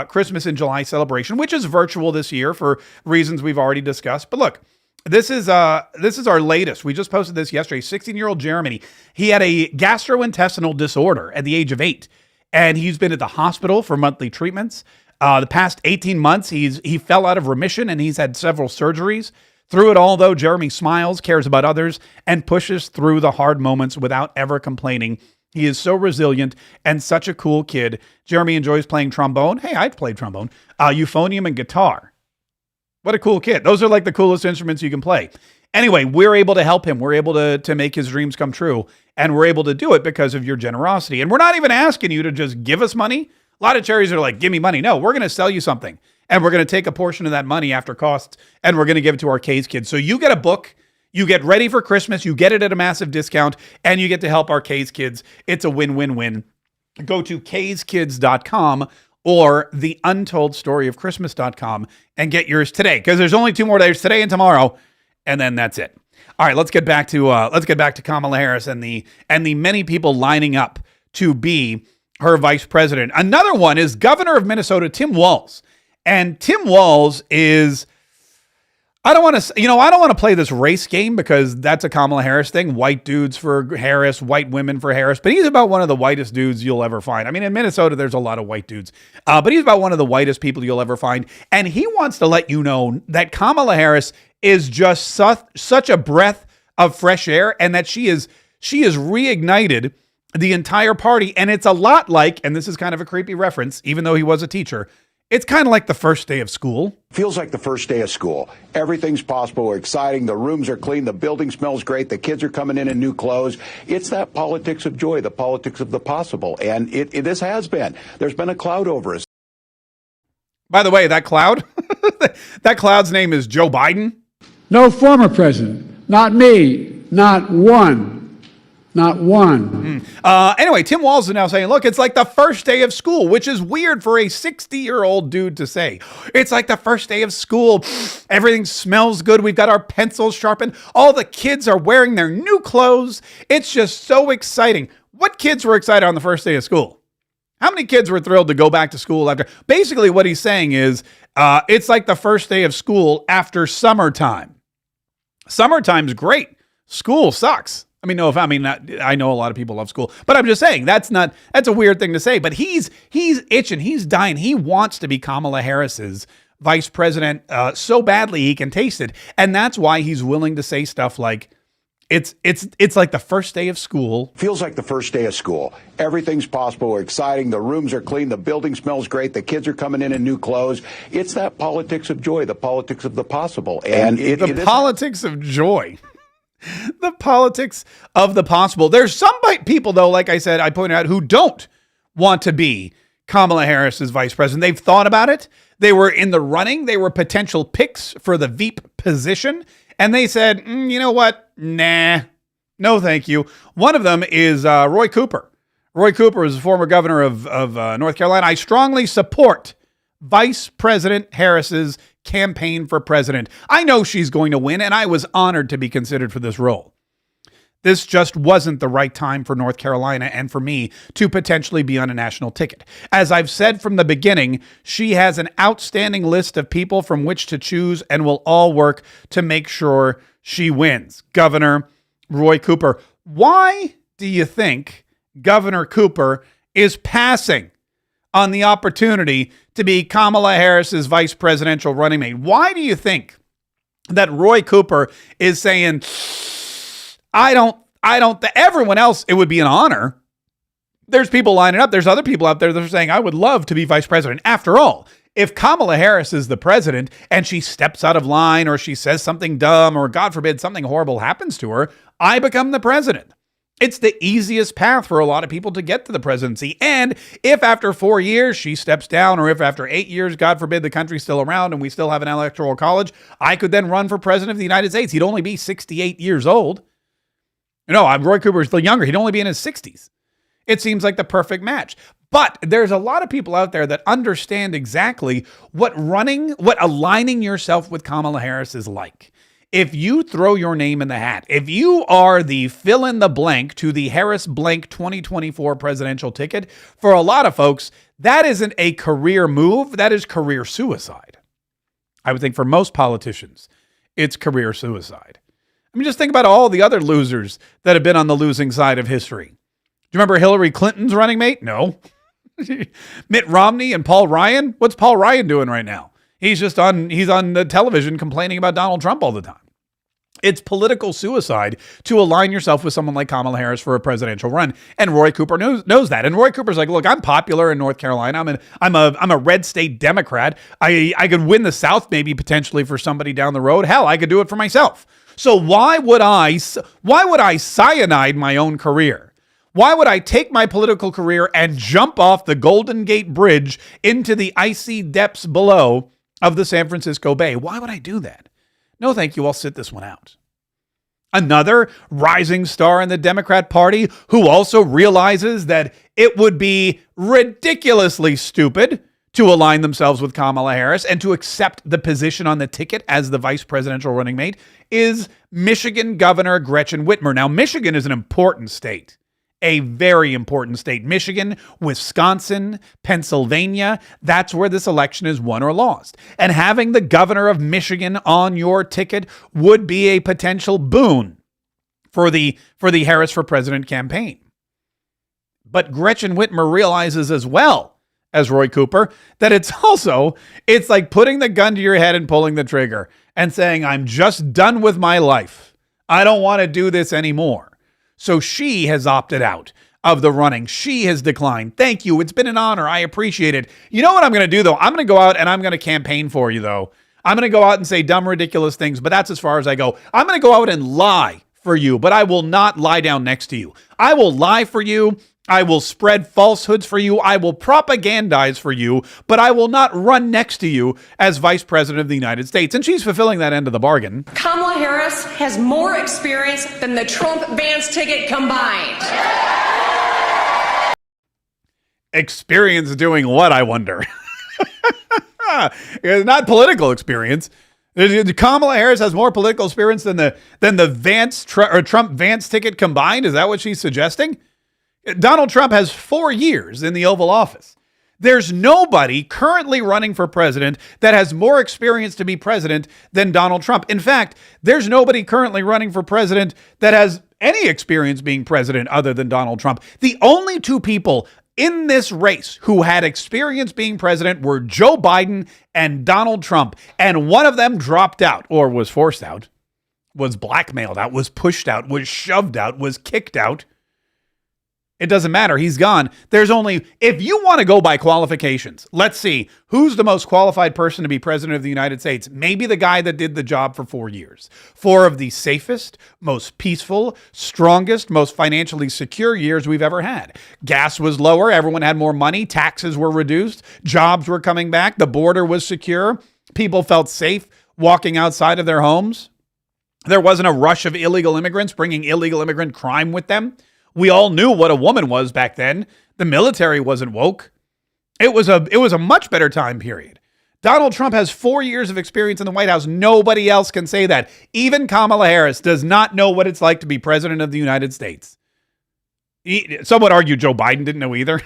Christmas in July celebration, which is virtual this year for reasons we've already discussed. But look, this is our latest. We just posted this yesterday. 16-year-old Jeremy, he had a gastrointestinal disorder at the age of 8, and he's been at the hospital for monthly treatments. The past 18 months, he fell out of remission, and he's had several surgeries. Through it all, though, Jeremy smiles, cares about others, and pushes through the hard moments without ever complaining. He is so resilient and such a cool kid. Jeremy enjoys playing trombone. Hey, I've played trombone. Euphonium and guitar. What a cool kid. Those are like the coolest instruments you can play. Anyway, we're able to help him. We're able to make his dreams come true. And we're able to do it because of your generosity. And we're not even asking you to just give us money. A lot of charities are like, give me money. No, we're going to sell you something. And we're going to take a portion of that money after costs, and we're going to give it to our Kaye's Kids. So you get a book, you get ready for Christmas, you get it at a massive discount, and you get to help our Kaye's Kids. It's a win-win-win. Go to kayskids.com or theuntoldstoryofchristmas.com and get yours today, because there's only 2 more days, today and tomorrow, and then that's it. All right, let's get back to Kamala Harris and the many people lining up to be her vice president. Another one is Governor of Minnesota, Tim Walz. And Tim Walz is, I don't want to play this race game because that's a Kamala Harris thing. White dudes for Harris, white women for Harris. But he's about one of the whitest dudes you'll ever find. I mean, in Minnesota, there's a lot of white dudes. But he's about one of the whitest people you'll ever find. And he wants to let you know that Kamala Harris is just such a breath of fresh air, and that she has reignited the entire party. And it's a lot like, and this is kind of a creepy reference, even though he was a teacher, it's kind of like the first day of school. Feels like the first day of school. Everything's possible, exciting. The rooms are clean. The building smells great. The kids are coming in new clothes. It's that politics of joy, the politics of the possible. And this has been. There's been a cloud over us. By the way, that cloud, that cloud's name is Joe Biden. No former president. Not me. Not one. Not one. Anyway, Tim Walz is now saying, look, it's like the first day of school, which is weird for a 60-year-old dude to say. It's like the first day of school. Everything smells good. We've got our pencils sharpened. All the kids are wearing their new clothes. It's just so exciting. What kids were excited on the first day of school? How many kids were thrilled to go back to school after? Basically, what he's saying is it's like the first day of school after summertime. Summertime's great. School sucks. I mean, I know a lot of people love school, but I'm just saying that's a weird thing to say, but he's itching. He's dying. He wants to be Kamala Harris's vice president so badly he can taste it. And that's why he's willing to say stuff like, it's like the first day of school. Feels like the first day of school. Everything's possible, exciting. The rooms are clean. The building smells great. The kids are coming in new clothes. It's that politics of joy, the politics of the possible. And the politics of joy. The politics of the possible. There's some people, though, like I said, I pointed out, who don't want to be Kamala Harris's vice president. They've thought about it. They were in the running. They were potential picks for the Veep position. And they said, you know what? Nah, no, thank you. One of them is Roy Cooper. Roy Cooper is the former governor of North Carolina. I strongly support Vice President Harris's campaign for president. I know she's going to win, and I was honored to be considered for this role. This just wasn't the right time for North Carolina and for me to potentially be on a national ticket. As I've said from the beginning, she has an outstanding list of people from which to choose and will all work to make sure she wins. Governor Roy Cooper. Why do you think Governor Cooper is passing on the opportunity to be Kamala Harris's vice presidential running mate? Why do you think that Roy Cooper is saying, everyone else, it would be an honor. There's people lining up. There's other people out there that are saying, I would love to be vice president. After all, if Kamala Harris is the president and she steps out of line or she says something dumb or God forbid something horrible happens to her, I become the president. It's the easiest path for a lot of people to get to the presidency. And if after 4 years she steps down, or if after 8 years, God forbid, the country's still around and we still have an electoral college, I could then run for president of the United States. He'd only be 68 years old. No, Roy Cooper's still younger. He'd only be in his 60s. It seems like the perfect match. But there's a lot of people out there that understand exactly what aligning yourself with Kamala Harris is like. If you throw your name in the hat, if you are the fill in the blank to the Harris blank 2024 presidential ticket, for a lot of folks, that isn't a career move. That is career suicide. I would think for most politicians, it's career suicide. I mean, just think about all the other losers that have been on the losing side of history. Do you remember Hillary Clinton's running mate? No. Mitt Romney and Paul Ryan? What's Paul Ryan doing right now? He's on the television complaining about Donald Trump all the time. It's political suicide to align yourself with someone like Kamala Harris for a presidential run. And Roy Cooper knows that. And Roy Cooper's like, look, I'm popular in North Carolina. I'm a red state Democrat. I could win the South maybe potentially for somebody down the road. Hell, I could do it for myself. So why would I cyanide my own career? Why would I take my political career and jump off the Golden Gate Bridge into the icy depths below of the San Francisco Bay? Why would I do that? No, thank you. I'll sit this one out. Another rising star in the Democrat Party who also realizes that it would be ridiculously stupid to align themselves with Kamala Harris and to accept the position on the ticket as the vice presidential running mate is Michigan Governor Gretchen Whitmer. Now, Michigan is an important state. a very important state. Michigan, Wisconsin, Pennsylvania, that's where this election is won or lost. And having the governor of Michigan on your ticket would be a potential boon for the Harris for President campaign. But Gretchen Whitmer realizes as well as Roy Cooper that it's like putting the gun to your head and pulling the trigger and saying, I'm just done with my life. I don't want to do this anymore. So she has opted out of the running. She has declined. Thank you. It's been an honor. I appreciate it. You know what I'm going to do, though? I'm going to go out and I'm going to campaign for you, though. I'm going to go out and say dumb, ridiculous things, but that's as far as I go. I'm going to go out and lie for you, but I will not lie down next to you. I will lie for you. I will spread falsehoods for you. I will propagandize for you, but I will not run next to you as Vice President of the United States. And she's fulfilling that end of the bargain. Kamala Harris has more experience than the Trump-Vance ticket combined. Experience doing what, I wonder? Not political experience. Kamala Harris has more political experience than the Trump-Vance ticket combined? Is that what she's suggesting? Donald Trump has 4 years in the Oval Office. There's nobody currently running for president that has more experience to be president than Donald Trump. In fact, there's nobody currently running for president that has any experience being president other than Donald Trump. The only two people in this race who had experience being president were Joe Biden and Donald Trump. And one of them dropped out or was forced out, was blackmailed out, was pushed out, was shoved out, was kicked out. It doesn't matter. He's gone. There's only, if you want to go by qualifications, let's see, who's the most qualified person to be president of the United States? Maybe the guy that did the job for 4 years. 4 of the safest, most peaceful, strongest, most financially secure years we've ever had. Gas was lower. Everyone had more money. Taxes were reduced. Jobs were coming back. The border was secure. People felt safe walking outside of their homes. There wasn't a rush of illegal immigrants bringing illegal immigrant crime with them. We all knew what a woman was back then. The military wasn't woke. It was a much better time period. Donald Trump has 4 years of experience in the White House. Nobody else can say that. Even Kamala Harris does not know what it's like to be president of the United States. Some would argue Joe Biden didn't know either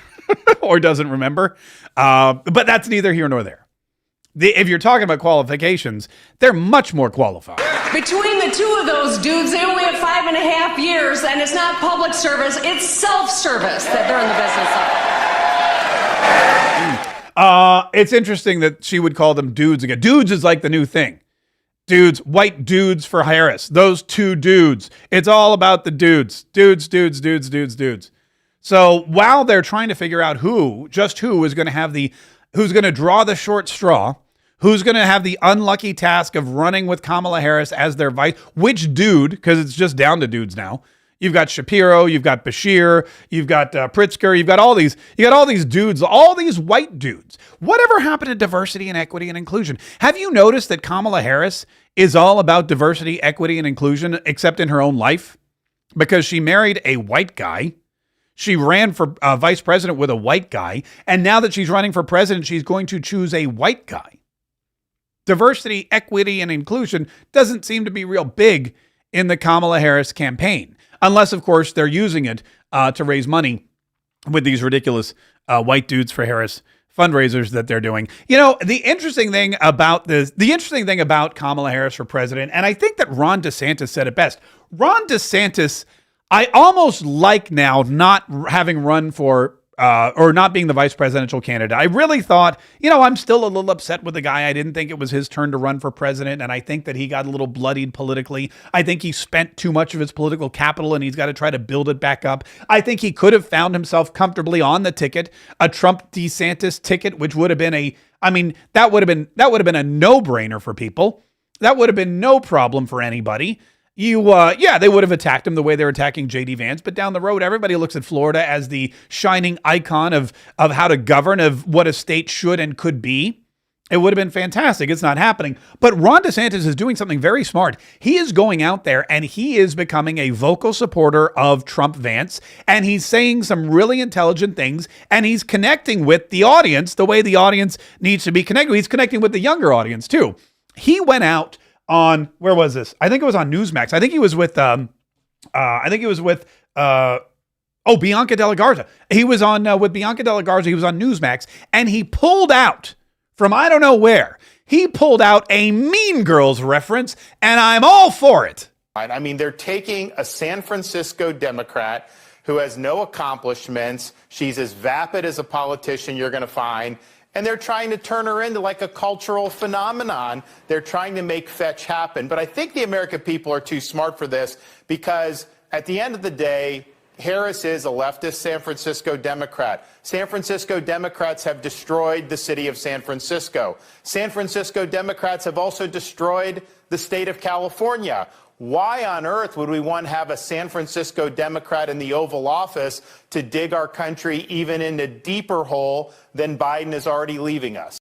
or doesn't remember. But that's neither here nor there. If you're talking about qualifications, they're much more qualified. Between the two of those dudes, they only have 5.5 years, and it's not public service, it's self-service that they're in the business of. It's interesting that she would call them dudes again. Dudes is like the new thing. Dudes, white dudes for Harris. Those two dudes. It's all about the dudes. Dudes. So while they're trying to figure out who is going to have who's going to draw the short straw, who's going to have the unlucky task of running with Kamala Harris as their vice? Which dude? Because it's just down to dudes now. You've got Shapiro, you've got Bashir, you've got Pritzker, you've got all these dudes, all these white dudes. Whatever happened to diversity and equity and inclusion? Have you noticed that Kamala Harris is all about diversity, equity, and inclusion, except in her own life? Because she married a white guy. She ran for vice president with a white guy. And now that she's running for president, she's going to choose a white guy. Diversity, equity, and inclusion doesn't seem to be real big in the Kamala Harris campaign. Unless, of course, they're using it to raise money with these ridiculous white dudes for Harris fundraisers that they're doing. You know, the interesting thing about Kamala Harris for president, and I think that Ron DeSantis said it best. Ron DeSantis, I almost like now not having run for or not being the vice presidential candidate. I really thought, I'm still a little upset with the guy. I didn't think it was his turn to run for president, and I think that he got a little bloodied politically. I think he spent too much of his political capital, and he's got to try to build it back up. I think he could have found himself comfortably on the ticket, a Trump DeSantis ticket, which would have been that would have been a no-brainer for people. That would have been no problem for anybody. They would have attacked him the way they're attacking JD Vance, but down the road, everybody looks at Florida as the shining icon of how to govern, of what a state should and could be. It would have been fantastic. It's not happening. But Ron DeSantis is doing something very smart. He is going out there and he is becoming a vocal supporter of Trump Vance, and he's saying some really intelligent things, and he's connecting with the audience the way the audience needs to be connected. He's connecting with the younger audience too. He went out on, where was this? I think it was on Newsmax. I think he was with Oh, Bianca Della Garza. He was on with Bianca Della Garza. He was on Newsmax, and he pulled out from I don't know where. He pulled out a Mean Girls reference, and I'm all for it. I mean, they're taking a San Francisco Democrat who has no accomplishments. She's as vapid as a politician you're going to find. And they're trying to turn her into like a cultural phenomenon. They're trying to make fetch happen. But I think the American people are too smart for this because at the end of the day, Harris is a leftist San Francisco Democrat. San Francisco Democrats have destroyed the city of San Francisco. San Francisco Democrats have also destroyed the state of California. Why on earth would we want to have a San Francisco Democrat in the Oval Office to dig our country even in a deeper hole than Biden is already leaving us?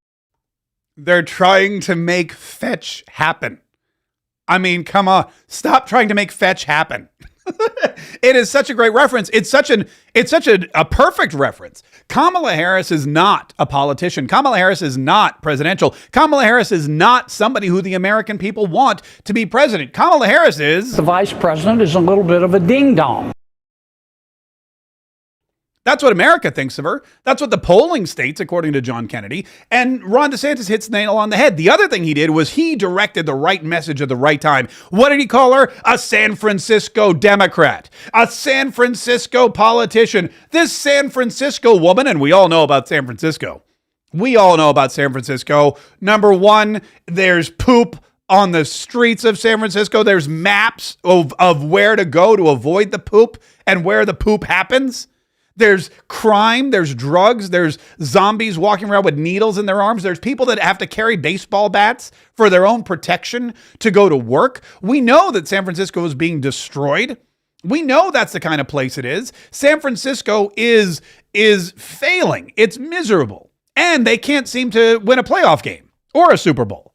They're trying to make fetch happen. I mean, come on, stop trying to make fetch happen. It is such a great reference. It's such a perfect reference. Kamala Harris is not a politician. Kamala Harris is not presidential. Kamala Harris is not somebody who the American people want to be president. Kamala Harris is... The vice president is a little bit of a ding-dong. That's what America thinks of her. That's what the polling states, according to John Kennedy. And Ron DeSantis hits the nail on the head. The other thing he did was he directed the right message at the right time. What did he call her? A San Francisco Democrat. A San Francisco politician. This San Francisco woman, and we all know about San Francisco. We all know about San Francisco. Number one, there's poop on the streets of San Francisco. There's maps of where to go to avoid the poop and where the poop happens. There's crime, there's drugs, there's zombies walking around with needles in their arms. There's people that have to carry baseball bats for their own protection to go to work. We know that San Francisco is being destroyed. We know that's the kind of place it is. San Francisco is failing. It's miserable. And they can't seem to win a playoff game or a Super Bowl.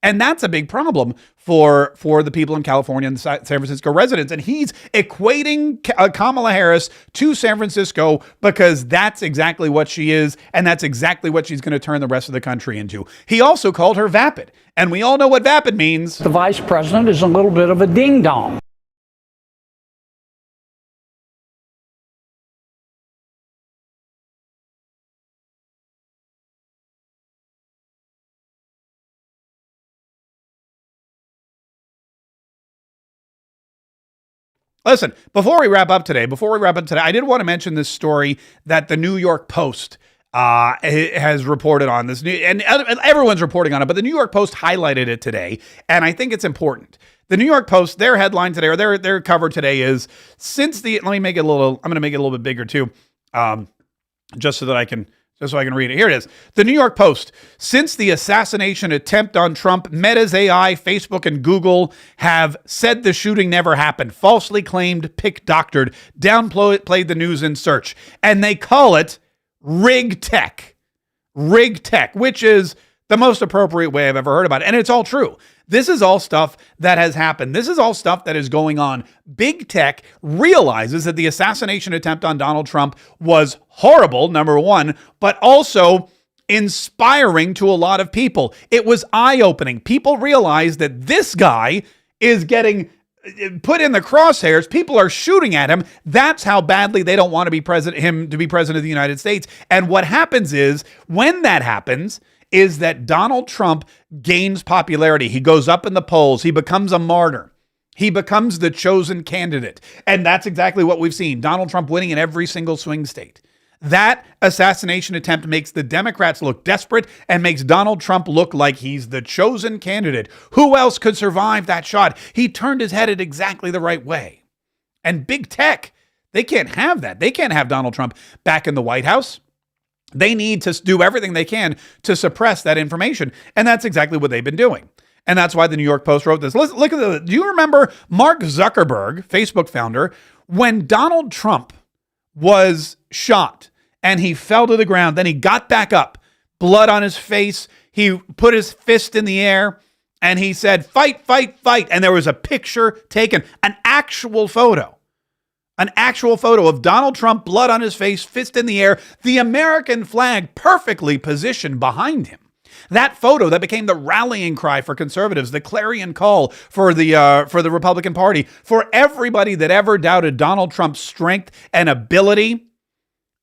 And that's a big problem for the people in California and the San Francisco residents. And he's equating Kamala Harris to San Francisco because that's exactly what she is. And that's exactly what she's going to turn the rest of the country into. He also called her vapid. And we all know what vapid means. The vice president is a little bit of a ding-dong. Listen, before we wrap up today, I did want to mention this story that the New York Post has reported on this, and everyone's reporting on it, but the New York Post highlighted it today, and I think it's important. The New York Post, their headline today, or their cover today is, I'm going to make it a little bit bigger too, just so I can read it. Here it is. The New York Post. Since the assassination attempt on Trump, Meta's AI, Facebook, and Google have said the shooting never happened, falsely claimed, doctored, downplayed the news in search. And they call it rig tech. Rig tech, which is the most appropriate way I've ever heard about it. And it's all true. This is all stuff that has happened. This is all stuff that is going on. Big tech realizes that the assassination attempt on Donald Trump was horrible, number one, but also inspiring to a lot of people. It was eye-opening. People realized that this guy is getting put in the crosshairs. People are shooting at him. That's how badly they don't want to be president of the United States. And what happens is, when that happens, is that Donald Trump gains popularity. He goes up in the polls. He becomes a martyr. He becomes the chosen candidate. And that's exactly what we've seen. Donald Trump winning in every single swing state. That assassination attempt makes the Democrats look desperate and makes Donald Trump look like he's the chosen candidate. Who else could survive that shot? He turned his head at exactly the right way. And big tech, they can't have that. They can't have Donald Trump back in the White House. They need to do everything they can to suppress that information. And that's exactly what they've been doing. And that's why the New York Post wrote this. Look at do you remember Mark Zuckerberg, Facebook founder, when Donald Trump was shot and he fell to the ground, then he got back up, blood on his face. He put his fist in the air and he said, "Fight, fight, fight." And there was a picture taken, an actual photo of Donald Trump, blood on his face, fist in the air, the American flag perfectly positioned behind him. That photo that became the rallying cry for conservatives, the clarion call for the Republican Party, for everybody that ever doubted Donald Trump's strength and ability.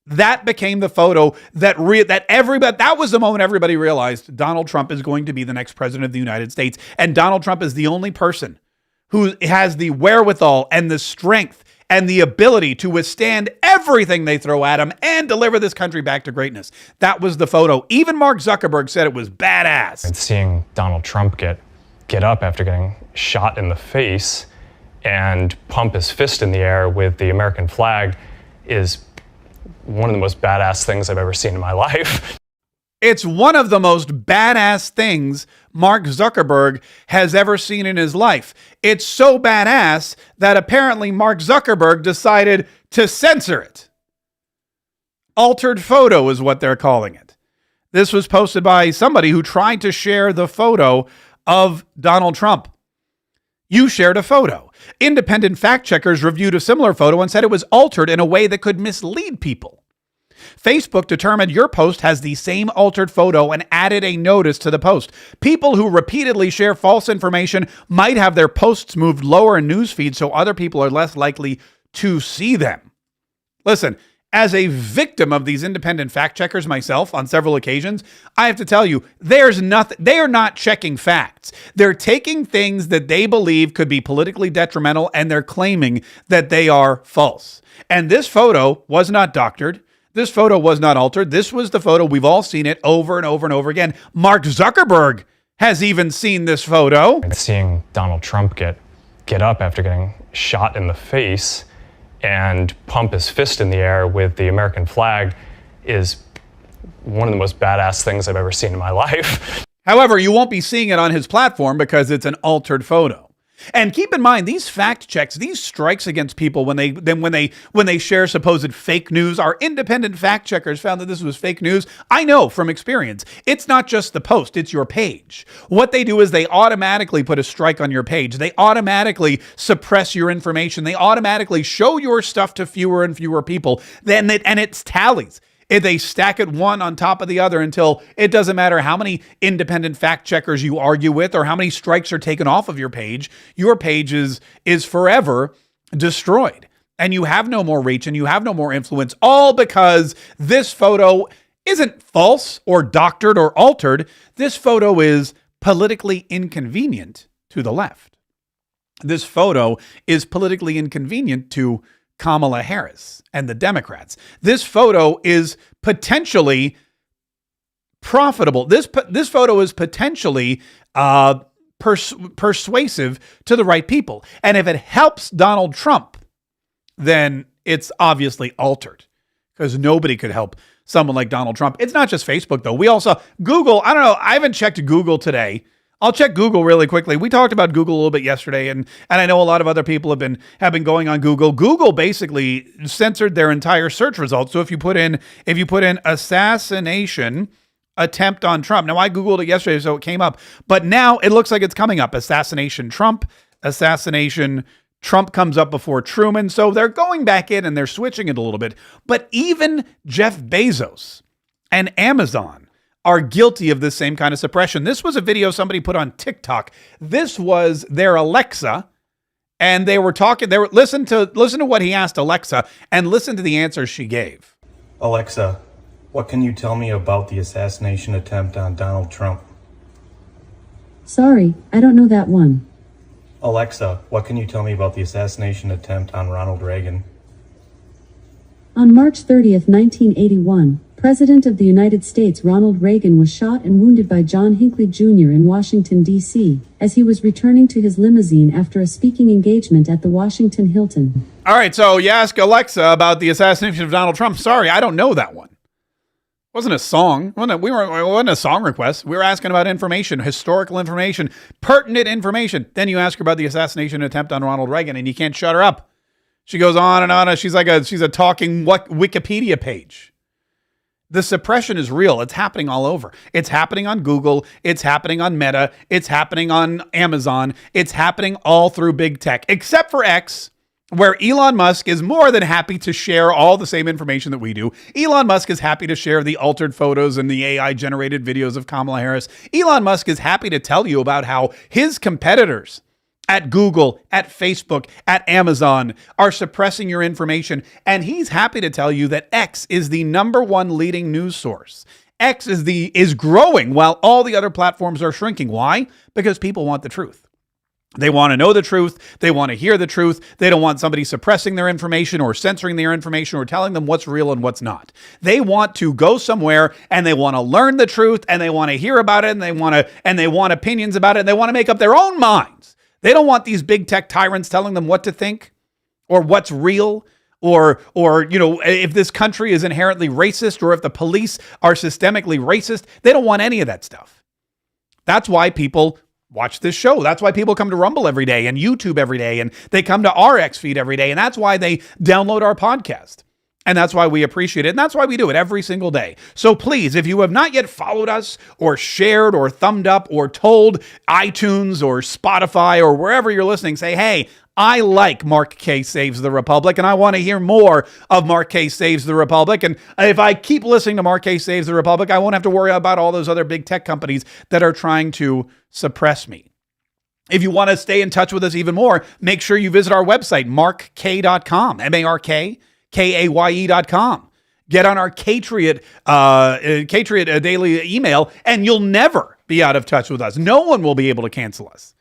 That became the photo that was the moment everybody realized Donald Trump is going to be the next president of the United States. And Donald Trump is the only person who has the wherewithal and the strength and the ability to withstand everything they throw at him and deliver this country back to greatness. That was the photo. Even Mark Zuckerberg said it was badass. And seeing Donald Trump get up after getting shot in the face and pump his fist in the air with the American flag is one of the most badass things I've ever seen in my life. It's one of the most badass things Mark Zuckerberg has ever seen in his life. It's so badass that apparently Mark Zuckerberg decided to censor it. Altered photo is what they're calling it. This was posted by somebody who tried to share the photo of Donald Trump. You shared a photo. Independent fact checkers reviewed a similar photo and said it was altered in a way that could mislead people. Facebook determined your post has the same altered photo and added a notice to the post. People who repeatedly share false information might have their posts moved lower in newsfeed so other people are less likely to see them. Listen, as a victim of these independent fact checkers myself on several occasions, I have to tell you, they are not checking facts. They're taking things that they believe could be politically detrimental and they're claiming that they are false. And this photo was not doctored. This photo was not altered. This was the photo. We've all seen it over and over and over again. Mark Zuckerberg has even seen this photo. And seeing Donald Trump get up after getting shot in the face and pump his fist in the air with the American flag is one of the most badass things I've ever seen in my life. However, you won't be seeing it on his platform because it's an altered photo. And keep in mind, these fact checks, these strikes against people when they share supposed fake news, our independent fact checkers found that this was fake news. I know from experience, it's not just the post, it's your page. What they do is they automatically put a strike on your page. They automatically suppress your information. They automatically show your stuff to fewer and fewer people. And it's tallies. They stack it one on top of the other until it doesn't matter how many independent fact checkers you argue with or how many strikes are taken off of your page is forever destroyed. And you have no more reach and you have no more influence, all because this photo isn't false or doctored or altered. This photo is politically inconvenient to the left. This photo is politically inconvenient to Kamala Harris and the Democrats. This photo is potentially profitable. This photo is potentially persuasive to the right people. And if it helps Donald Trump, then it's obviously altered because nobody could help someone like Donald Trump. It's not just Facebook, though. We also, Google, I don't know, I haven't checked Google today. I'll check Google really quickly. We talked about Google a little bit yesterday, and I know a lot of other people have been going on Google. Google basically censored their entire search results. So if you put in assassination attempt on Trump. Now I Googled it yesterday, so it came up, but now it looks like it's coming up. Assassination Trump comes up before Truman. So they're going back in and they're switching it a little bit. But even Jeff Bezos and Amazon are guilty of this same kind of suppression. This was a video somebody put on TikTok. This was their Alexa, and they were talking. Listen to what he asked Alexa, and listen to the answers she gave. Alexa, what can you tell me about the assassination attempt on Donald Trump? Sorry, I don't know that one. Alexa, what can you tell me about the assassination attempt on Ronald Reagan? On March 30th, 1981, President of the United States Ronald Reagan was shot and wounded by John Hinckley Jr. in Washington, D.C., as he was returning to his limousine after a speaking engagement at the Washington Hilton. All right, so you ask Alexa about the assassination of Donald Trump. Sorry, I don't know that one. It wasn't a song. It wasn't a song request. We were asking about information, historical information, pertinent information. Then you ask her about the assassination attempt on Ronald Reagan, and you can't shut her up. She goes on and on. She's a talking Wikipedia page. The suppression is real. It's happening all over. It's happening on Google. It's happening on Meta. It's happening on Amazon. It's happening all through big tech, except for X. where Elon Musk is more than happy to share all the same information that we do. Elon Musk is happy to share the altered photos and the AI-generated videos of Kamala Harris. Elon Musk is happy to tell you about how his competitors at Google, at Facebook, at Amazon are suppressing your information. And he's happy to tell you that X is the #1 leading news source. X is growing while all the other platforms are shrinking. Why? Because people want the truth. They want to know the truth. They want to hear the truth. They don't want somebody suppressing their information or censoring their information or telling them what's real and what's not. They want to go somewhere and they want to learn the truth and they want to hear about it and they want opinions about it and they want to make up their own minds. They don't want these big tech tyrants telling them what to think or what's real or if this country is inherently racist or if the police are systemically racist. They don't want any of that stuff. That's why people watch this show. That's why people come to Rumble every day and YouTube every day, and they come to our X feed every day, and that's why they download our podcast. And that's why we appreciate it, and that's why we do it every single day. So please, if you have not yet followed us or shared or thumbed up or told iTunes or Spotify or wherever you're listening, say, hey, I like Mark Kaye Saves the Republic, and I want to hear more of Mark Kaye Saves the Republic. And if I keep listening to Mark Kaye Saves the Republic, I won't have to worry about all those other big tech companies that are trying to suppress me. If you want to stay in touch with us even more, make sure you visit our website, markkaye.com, MarkKaye.com. Get on our Patriot daily email, and you'll never be out of touch with us. No one will be able to cancel us.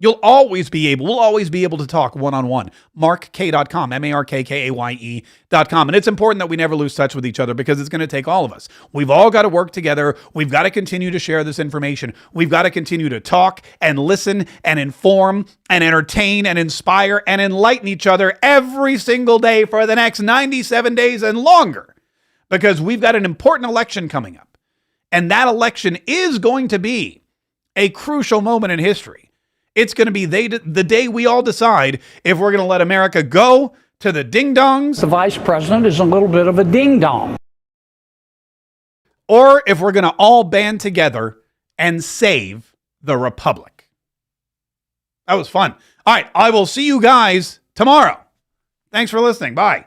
We'll always be able to talk one-on-one. MarkKaye.com, MarkKaye.com. And it's important that we never lose touch with each other because it's going to take all of us. We've all got to work together. We've got to continue to share this information. We've got to continue to talk and listen and inform and entertain and inspire and enlighten each other every single day for the next 97 days and longer, because we've got an important election coming up. And that election is going to be a crucial moment in history. It's going to be the day we all decide if we're going to let America go to the ding-dongs. The vice president is a little bit of a ding-dong. Or if we're going to all band together and save the republic. That was fun. All right, I will see you guys tomorrow. Thanks for listening. Bye.